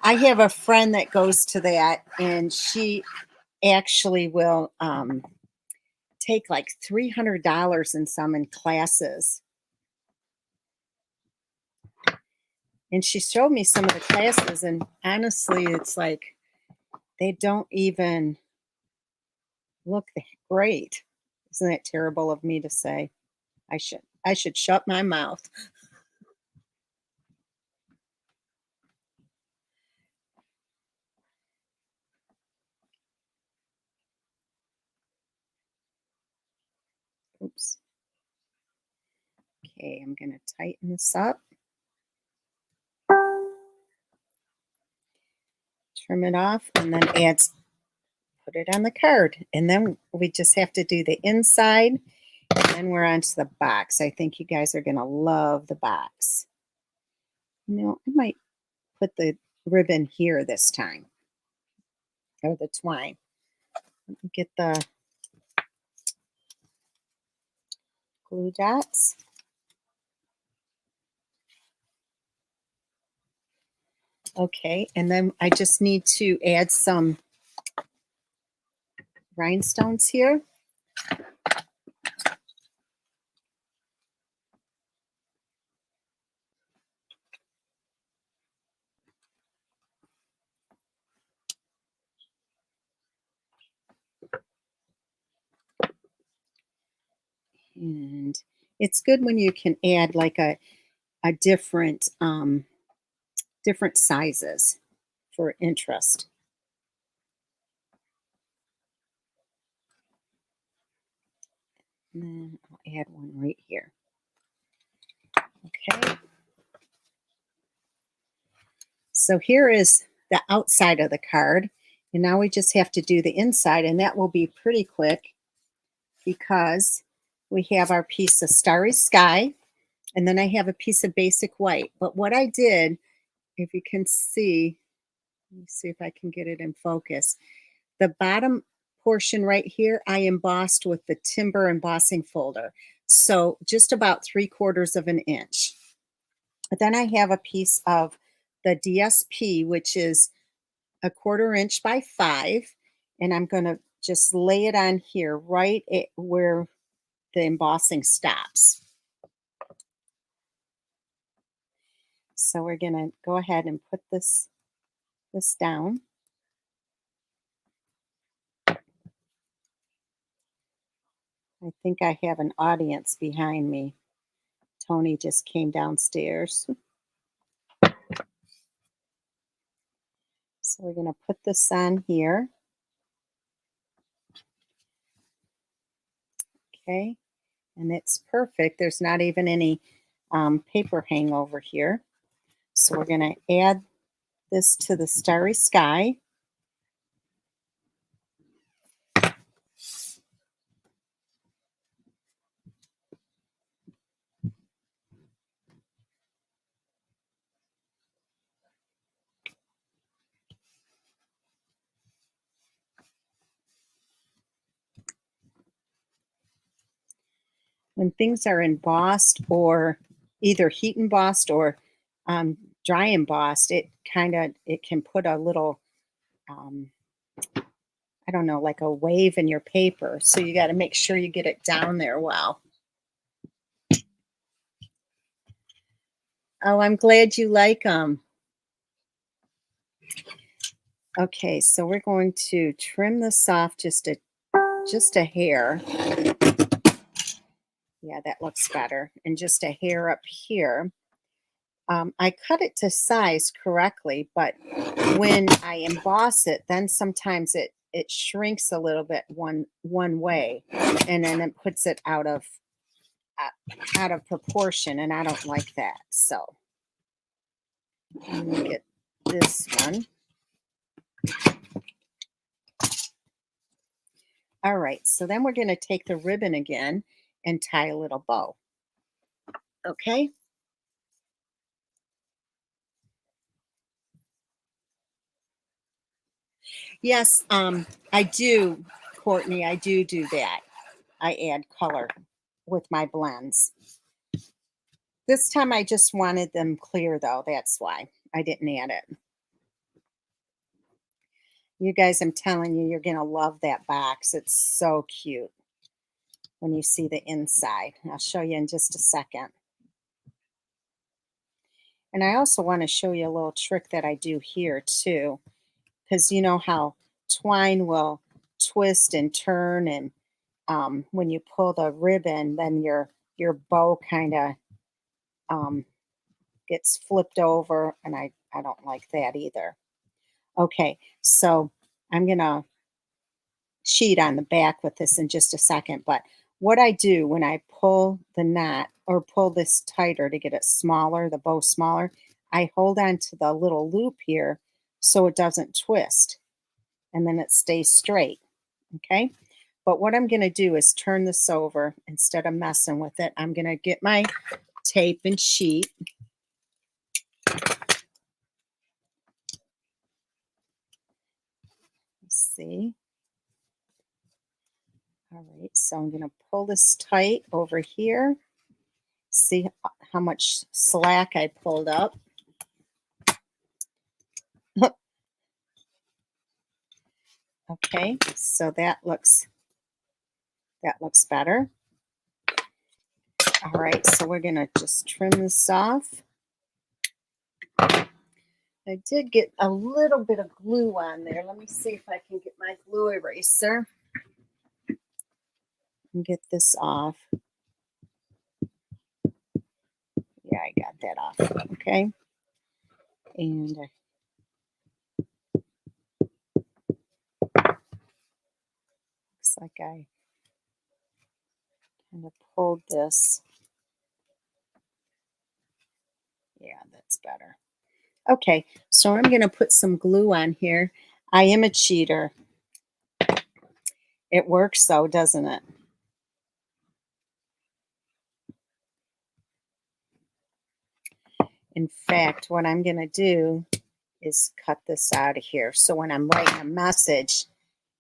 I have a friend that goes to that, and she actually will take like $300 in some classes. And she showed me some of the classes, and honestly, it's like they don't even Look, great. Isn't that terrible of me to say? I should shut my mouth. Oops. Okay, I'm gonna tighten this up, trim it off, and then put it on the card. And then we just have to do the inside, and then we're on to the box. I think you guys are gonna love the box. I might put the ribbon here this time, or the twine. Let me get the glue dots. Okay, and then I just need to add some rhinestones here. And it's good when you can add like a different sizes for interest. And then I'll add one right here. Okay. So here is the outside of the card. And now we just have to do the inside, and that will be pretty quick because we have our piece of starry sky, and then I have a piece of basic white. But what I did, if you can see, let me see if I can get it in focus. The bottom portion right here, I embossed with the timber embossing folder. So just about 3/4 of an inch. But then I have a piece of the DSP, which is 1/4 inch by 5. And I'm going to just lay it on here right at where the embossing stops. So we're going to go ahead and put this down. I think I have an audience behind me. Tony just came downstairs. So we're going to put this on here. Okay. And it's perfect. There's not even any paper hangover here. So we're going to add this to the starry sky. When things are embossed or either heat embossed or dry embossed, it can put a little um, I don't know, like a wave in your paper. So you got to make sure you get it down there well. Oh, I'm glad you like them. Okay, so we're going to trim this off just a hair. Yeah, that looks better. And just a hair up here. I cut it to size correctly, but when I emboss it, then sometimes it shrinks a little bit one way, and then it puts it out of proportion, and I don't like that. So let me get this one. All right, so then we're going to take the ribbon again and tie a little bow. Okay. Yes, I do, Courtney. I do that. I add color with my blends. This time I just wanted them clear, though. That's why I didn't add it. You guys, I'm telling you, you're going to love that box. It's so cute when you see the inside. I'll show you in just a second. And I also want to show you a little trick that I do here, too. Because you know how twine will twist and turn, and when you pull the ribbon, then your bow kind of um, gets flipped over, and I don't like that either. Okay, so I'm gonna sheet on the back with this in just a second, but what I do when I pull the knot or pull this tighter to get it smaller, the bow smaller, I hold on to the little loop here so it doesn't twist, and then it stays straight. Okay, but what I'm going to do is turn this over. Instead of messing with it, I'm going to get my tape and sheet. Let's see. All right, so I'm going to pull this tight over here. See how much slack I pulled up. Okay, so that looks better. All right, so we're gonna just trim this off. I did get a little bit of glue on there. Let me see if I can get my glue eraser and get this off. Yeah, I got that off. Okay, and looks like I kind of pulled this. Yeah, that's better. Okay, so I'm going to put some glue on here. I am a cheater. It works though, doesn't it? In fact, what I'm going to do is cut this out of here so when I'm writing a message,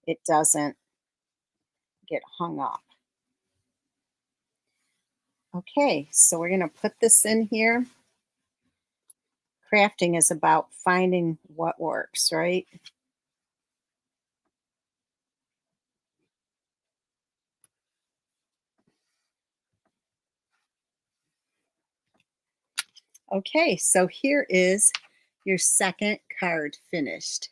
it doesn't get hung up. Okay, so we're going to put this in here. Crafting is about finding what works, right? Okay, so here is your second card finished.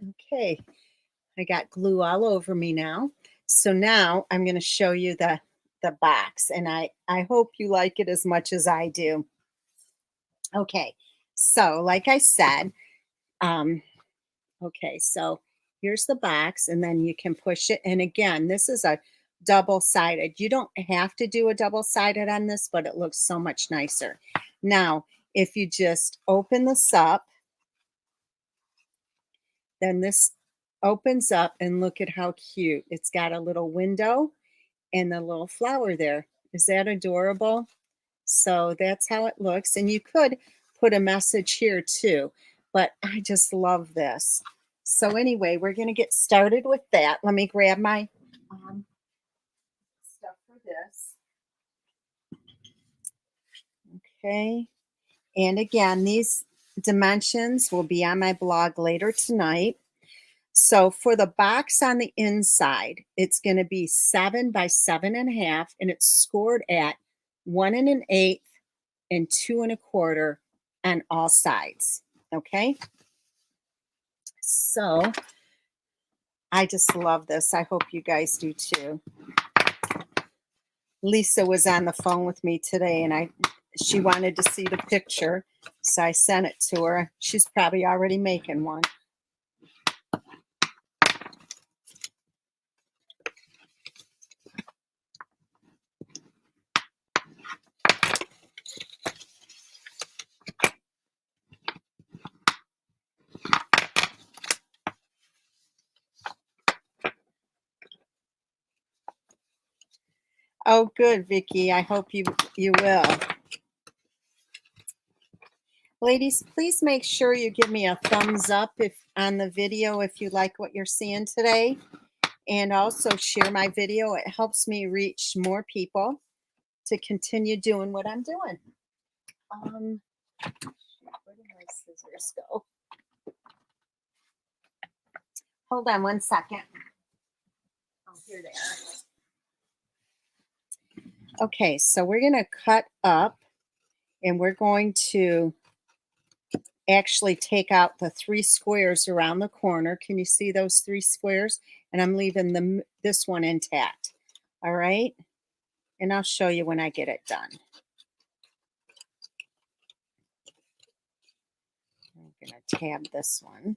Okay, I got glue all over me now. So now I'm going to show you the box, and I hope you like it as much as I do. Okay, so like I said, um, okay, so here's the box, and then you can push it. And again, this is a double-sided. You don't have to do a double-sided on this, but it looks so much nicer. Now, if you just open this up, then this opens up, and look at how cute. It's got a little window and the little flower there. Is that adorable? So that's how it looks. And you could put a message here too, but I just love this. So anyway, we're going to get started with that. Let me grab my stuff for this. Okay. And again, these dimensions will be on my blog later tonight. So for the box on the inside, it's going to be 7 by 7.5, and it's scored at 1 1/8 and 2 1/4 on all sides. Okay. So I just love this. I hope you guys do too. Lisa was on the phone with me today, and she wanted to see the picture, so I sent it to her. She's probably already making one. Oh, good, Vicki. I hope you will. Ladies, please make sure you give me a thumbs up if on the video if you like what you're seeing today. And also share my video. It helps me reach more people to continue doing what I'm doing. Where did my scissors go? Hold on one second. Oh, here they are. Okay, so we're going to cut up, and we're going to actually take out the 3 squares around the corner. Can you see those 3 squares? And I'm leaving this one intact. All right. And I'll show you when I get it done. I'm going to tab this one.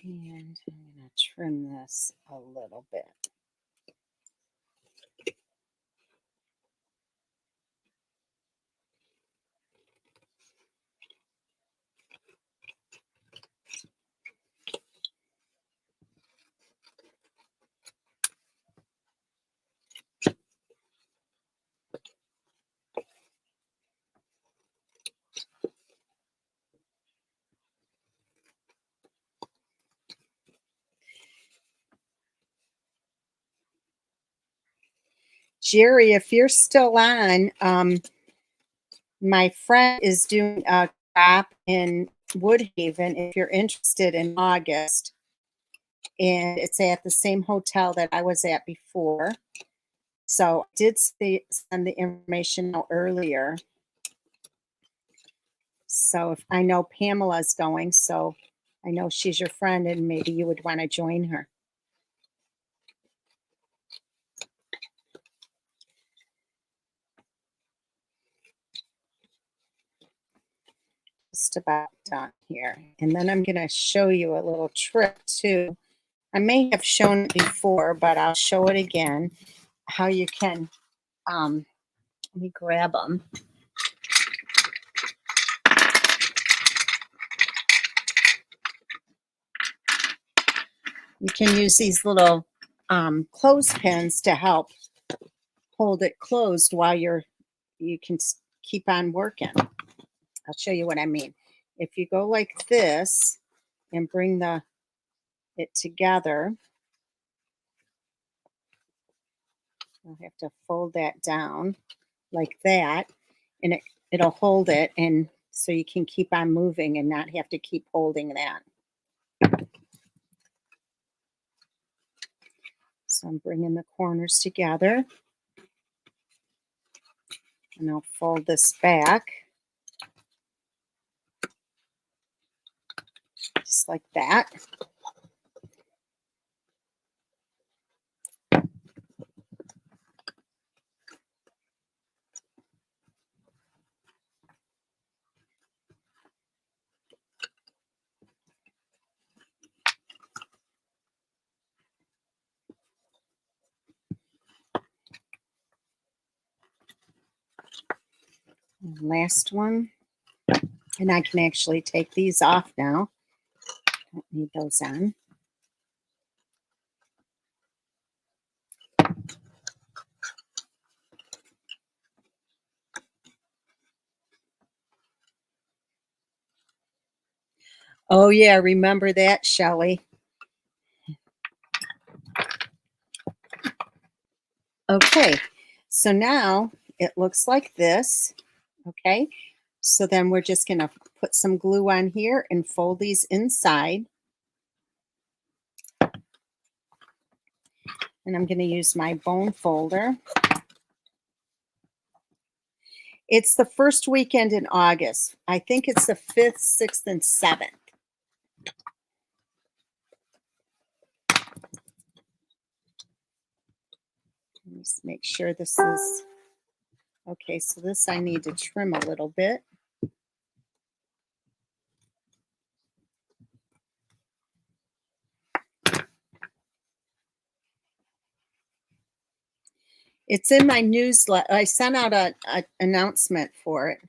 And I'm going to trim this a little bit. Jerry, if you're still on, my friend is doing a crop in Woodhaven if you're interested in August. And it's at the same hotel that I was at before. So I did send the information out earlier. So if I know Pamela's going, so I know she's your friend and maybe you would want to join her. Just about done here. And then I'm going to show you a little trick too. I may have shown it before, but I'll show it again. How you can, let me grab them. You can use these little clothespins to help hold it closed while you can keep on working. I'll show you what I mean. If you go like this and bring it together, I'll have to fold that down like that, and it'll hold it, and so you can keep on moving and not have to keep holding that. So I'm bringing the corners together, and I'll fold this back just like that. And last one, and I can actually take these off now. Don't need those on. Oh yeah, remember that, Shelley. Okay, so now it looks like this. Okay, so then we're just going to put some glue on here and fold these inside. And I'm going to use my bone folder. It's the first weekend in August. I think it's the 5th, 6th, and 7th. Let me just make sure this is okay. So this I need to trim a little bit. It's in my newsletter. I sent out an announcement for it.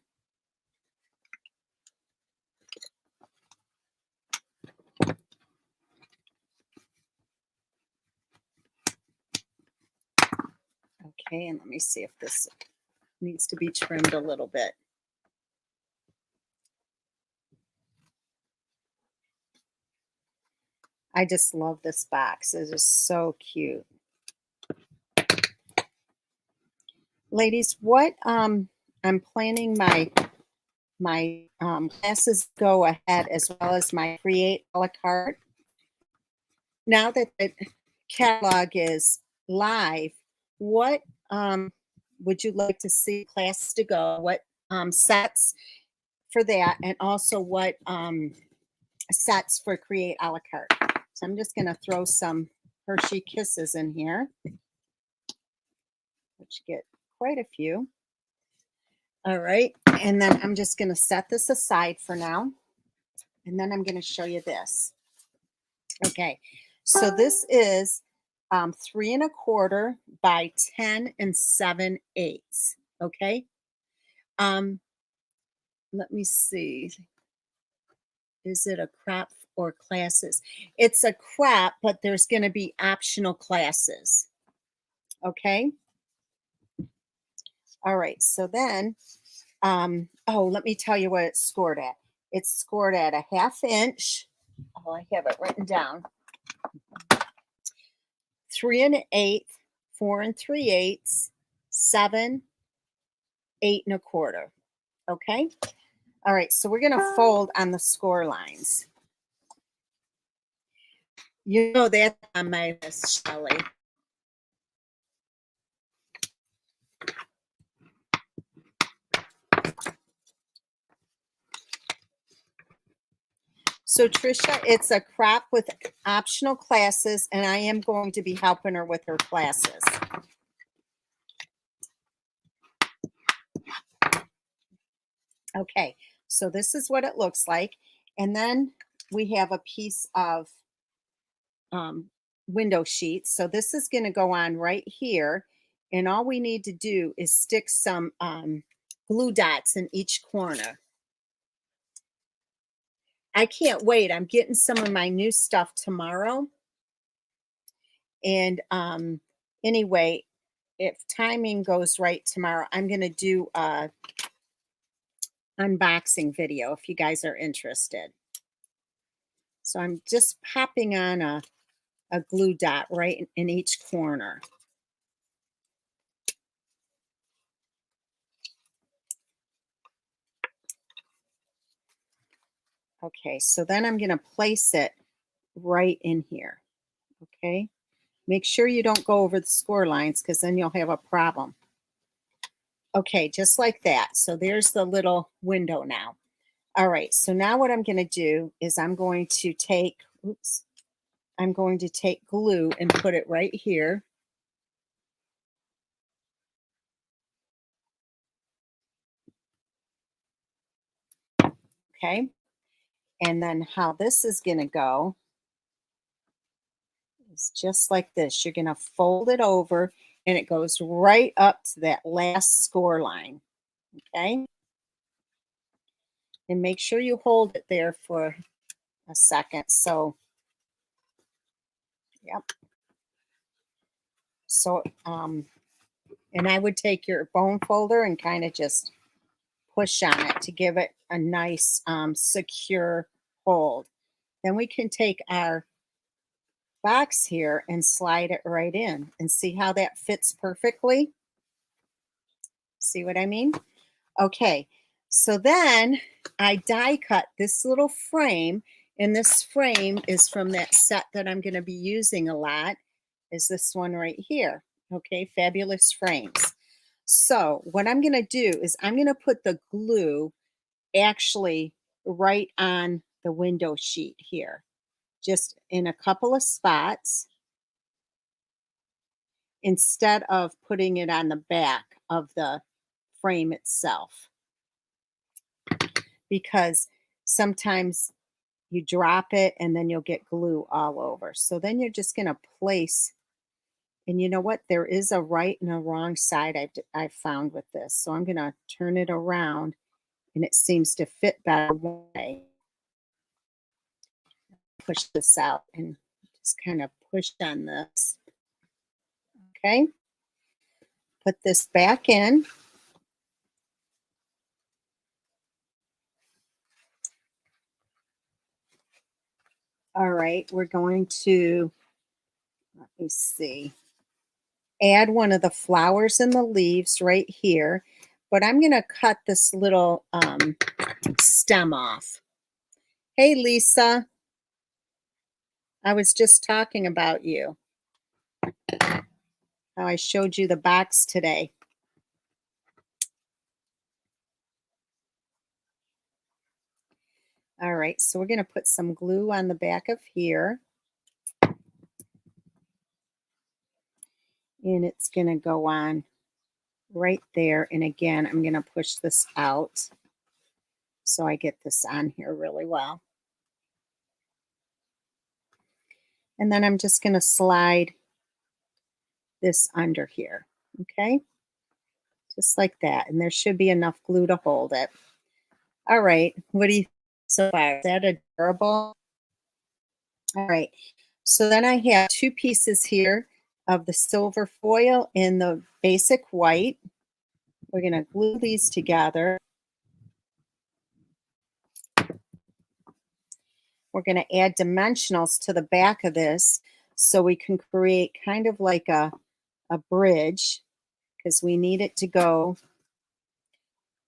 Okay, and let me see if this needs to be trimmed a little bit. I just love this box. It is so cute. Ladies, what I'm planning my classes go ahead as well as my create a la carte. now that the catalog is live, what would you like to see class to go? What sets for that, and also what sets for create a la carte? So I'm just going to throw some Hershey Kisses in here, which get quite a few. All right, and then I'm just going to set this aside for now, and then I'm going to show you this. Okay, so this is 3¼ by 10 7/8. Okay, let me see. Is it a crop or classes? It's a crop, but there's going to be optional classes. Okay. All right. So then, oh, let me tell you what it's scored at. It's scored at a 1/2 inch. Oh, I have it written down. 3 1/8, 4 3/8, 7, 8 1/4. Okay. All right. So we're going to fold on the score lines. You know that's on my list, Shelley. So Trisha, it's a crop with optional classes, and I am going to be helping her with her classes. Okay, so this is what it looks like. And then we have a piece of window sheet. So this is going to go on right here. And all we need to do is stick some glue dots in each corner. I can't wait. I'm getting some of my new stuff tomorrow. And anyway, if timing goes right tomorrow, I'm going to do a unboxing video if you guys are interested. So I'm just popping on a glue dot right in each corner. Okay, so then I'm going to place it right in here. Okay, make sure you don't go over the score lines because then you'll have a problem. Okay, just like that. So there's the little window now. All right, so now what I'm going to do is I'm going to take, I'm going to take glue and put it right here. Okay, and then how this is going to go is just like this. You're going to fold it over and it goes right up to that last score line. Okay, and make sure you hold it there for a second. So, yep. So, and I would take your bone folder and kind of just push on it to give it a nice secure hold. Then we can take our box here and slide it right in and see how that fits perfectly. See what I mean? Okay, so then I die cut this little frame, and this frame is from that set that I'm going to be using a lot, is this one right here. Okay, Fabulous Frames. So what I'm going to do is I'm going to put the glue actually right on the window sheet here, just in a couple of spots, instead of putting it on the back of the frame itself. Because sometimes you drop it and then you'll get glue all over. So then you're just going to place, and you know what? There is a right and a wrong side I've found with this. So I'm going to turn it around and it seems to fit better one way. Push this out and just kind of push on this. Okay. Put this back in. All right, we're going to, let me see, add one of the flowers and the leaves right here, but I'm going to cut this little stem off. Hey, Lisa. I was just talking about you. How I showed you the box today. All right, so we're going to put some glue on the back of here. And it's going to go on right there. And again, I'm going to push this out so I get this on here really well. And then I'm just going to slide this under here. Okay, just like that. And there should be enough glue to hold it. All right, what do you think so far? Is that adorable? All right, so then I have two pieces here of the silver foil and the basic white. We're going to glue these together. We're going to add dimensionals to the back of this so we can create kind of like a bridge, because we need it to go.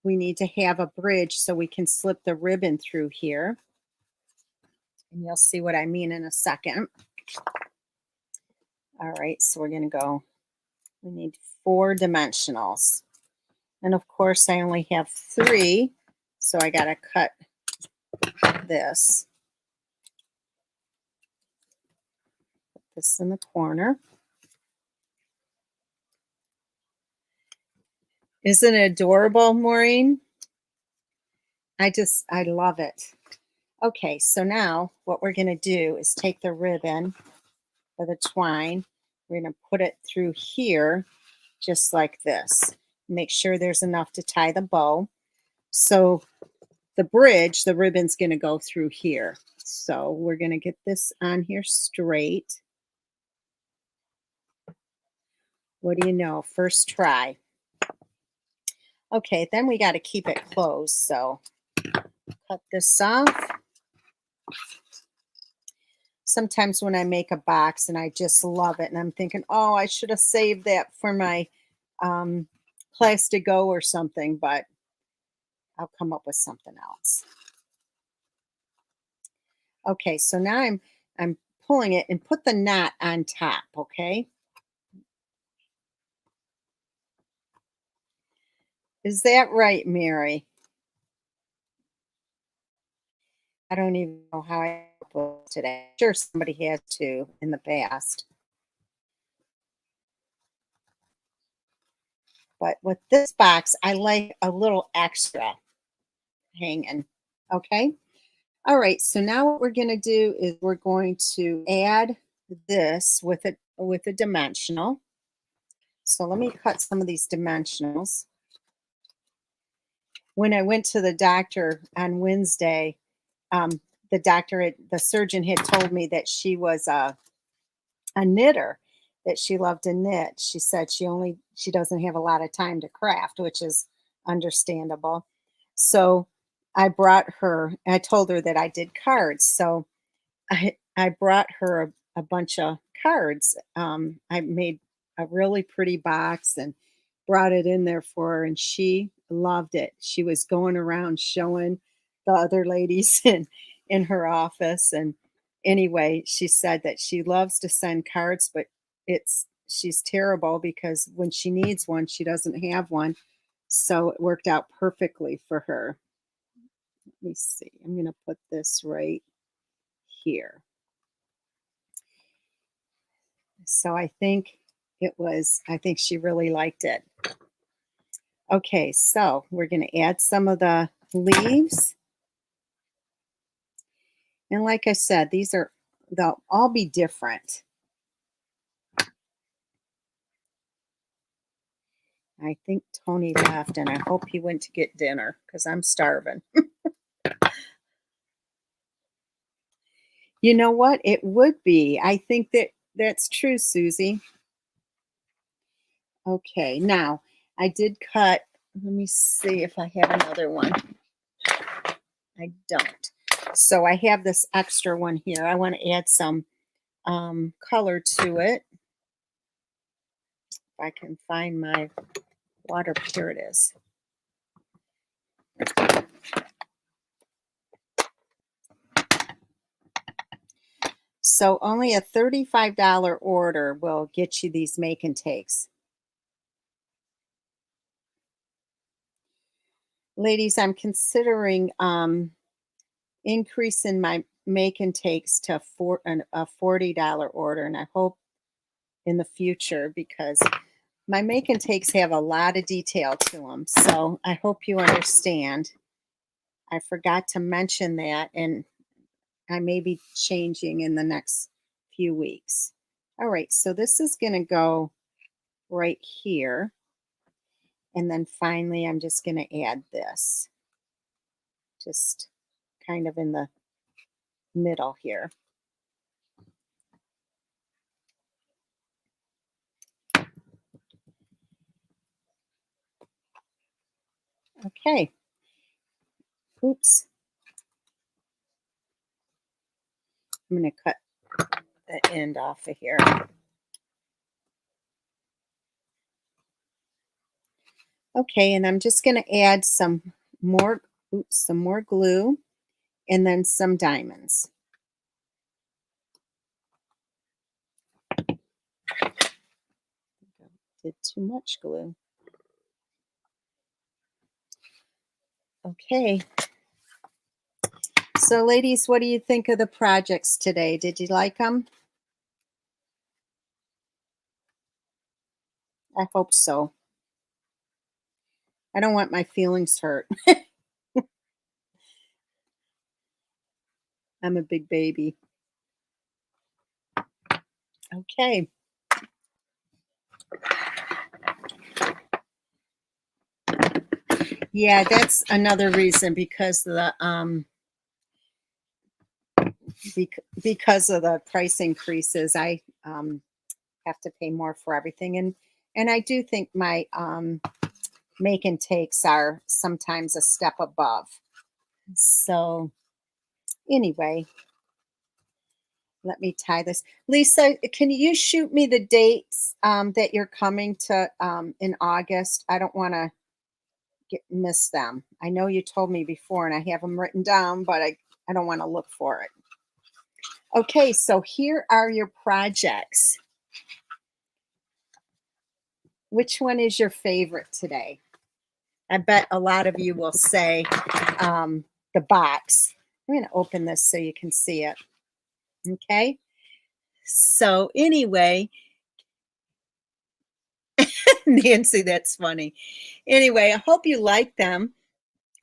We need to have a bridge so we can slip the ribbon through here. And you'll see what I mean in a second. All right, so we're going to go. We need 4 dimensionals. And of course, I only have 3, so I got to cut this. Put this in the corner. Isn't it adorable, Maureen? I love it. Okay, so now what we're going to do is take the ribbon or the twine. We're going to put it through here just like this. Make sure there's enough to tie the bow. So the bridge, the ribbon's going to go through here. So we're going to get this on here straight. What do you know? First try. Okay, then we got to keep it closed. So cut this off. Sometimes when I make a box and I just love it and I'm thinking, oh, I should have saved that for my class to go or something, but I'll come up with something else. Okay, so now I'm pulling it and put the knot on top, okay? Is that right, Mary? I don't even know how I put it today. I'm sure somebody has to in the past. But with this box, I like a little extra hanging, okay? All right, so now what we're going to do is we're going to add this with a dimensional. So let me cut some of these dimensionals. When I went to the doctor on Wednesday, the surgeon had told me that she was a knitter, that she loved to knit. She said she doesn't have a lot of time to craft, which is understandable. So I told her that I did cards. So I brought her a bunch of cards. I made a really pretty box and brought it in there for her, and she loved it. She was going around showing the other ladies in her office. And anyway, she said that she loves to send cards, but she's terrible because when she needs one, she doesn't have one. So it worked out perfectly for her. Let me see. I'm going to put this right here. So I think she really liked it. Okay, so we're going to add some of the leaves. And like I said, they'll all be different. I think Tony left, and I hope he went to get dinner because I'm starving. You know what? It would be. I think that's true, Susie. Okay, now I did cut. Let me see if I have another one. I don't. So I have this extra one here. I want to add some color to it. If I can find my water, here it is. So only a $35 order will get you these make and takes. Ladies, I'm considering increasing my make and takes to a $40 order, and I hope in the future because my make and takes have a lot of detail to them. So I hope you understand. I forgot to mention that, and I may be changing in the next few weeks. All right, so this is going to go right here. And then finally, I'm just going to add this, just kind of in the middle here. Okay. Oops. I'm going to cut the end off of here. Okay, and I'm just going to add some more glue and then some diamonds. Did too much glue. Okay. So ladies, what do you think of the projects today? Did you like them? I hope so. I don't want my feelings hurt. I'm a big baby. Okay. Yeah, that's another reason because because of the price increases, I have to pay more for everything, and I do think my make and takes are sometimes a step above. So anyway, let me tie this. Lisa, can you shoot me the dates that you're coming to in August? I don't want to miss them. I know you told me before and I have them written down, but I don't want to look for it. Okay, so here are your projects. Which one is your favorite today? I bet a lot of you will say the box. I'm going to open this so you can see it. Okay. So anyway, Nancy, that's funny. Anyway, I hope you like them.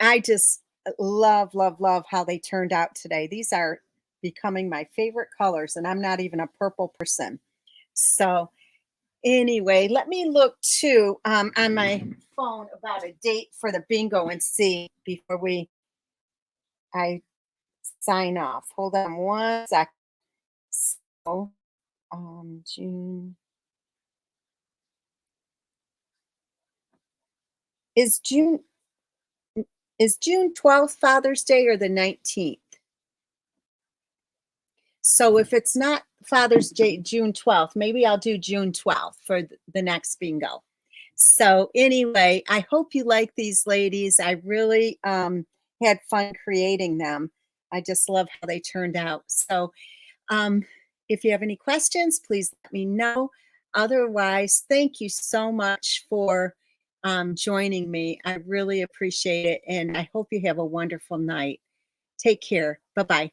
I just love, love, love how they turned out today. These are becoming my favorite colors, and I'm not even a purple person. So anyway, let me look too on my phone about a date for the bingo and see before I sign off. Hold on one sec. So, June is June is June 12th Father's Day or the 19th? So if it's not Father's Day, June 12th, maybe I'll do June 12th for the next bingo. So anyway, I hope you like these ladies. I really had fun creating them. I just love how they turned out. So if you have any questions, please let me know. Otherwise, thank you so much for joining me. I really appreciate it. And I hope you have a wonderful night. Take care. Bye-bye.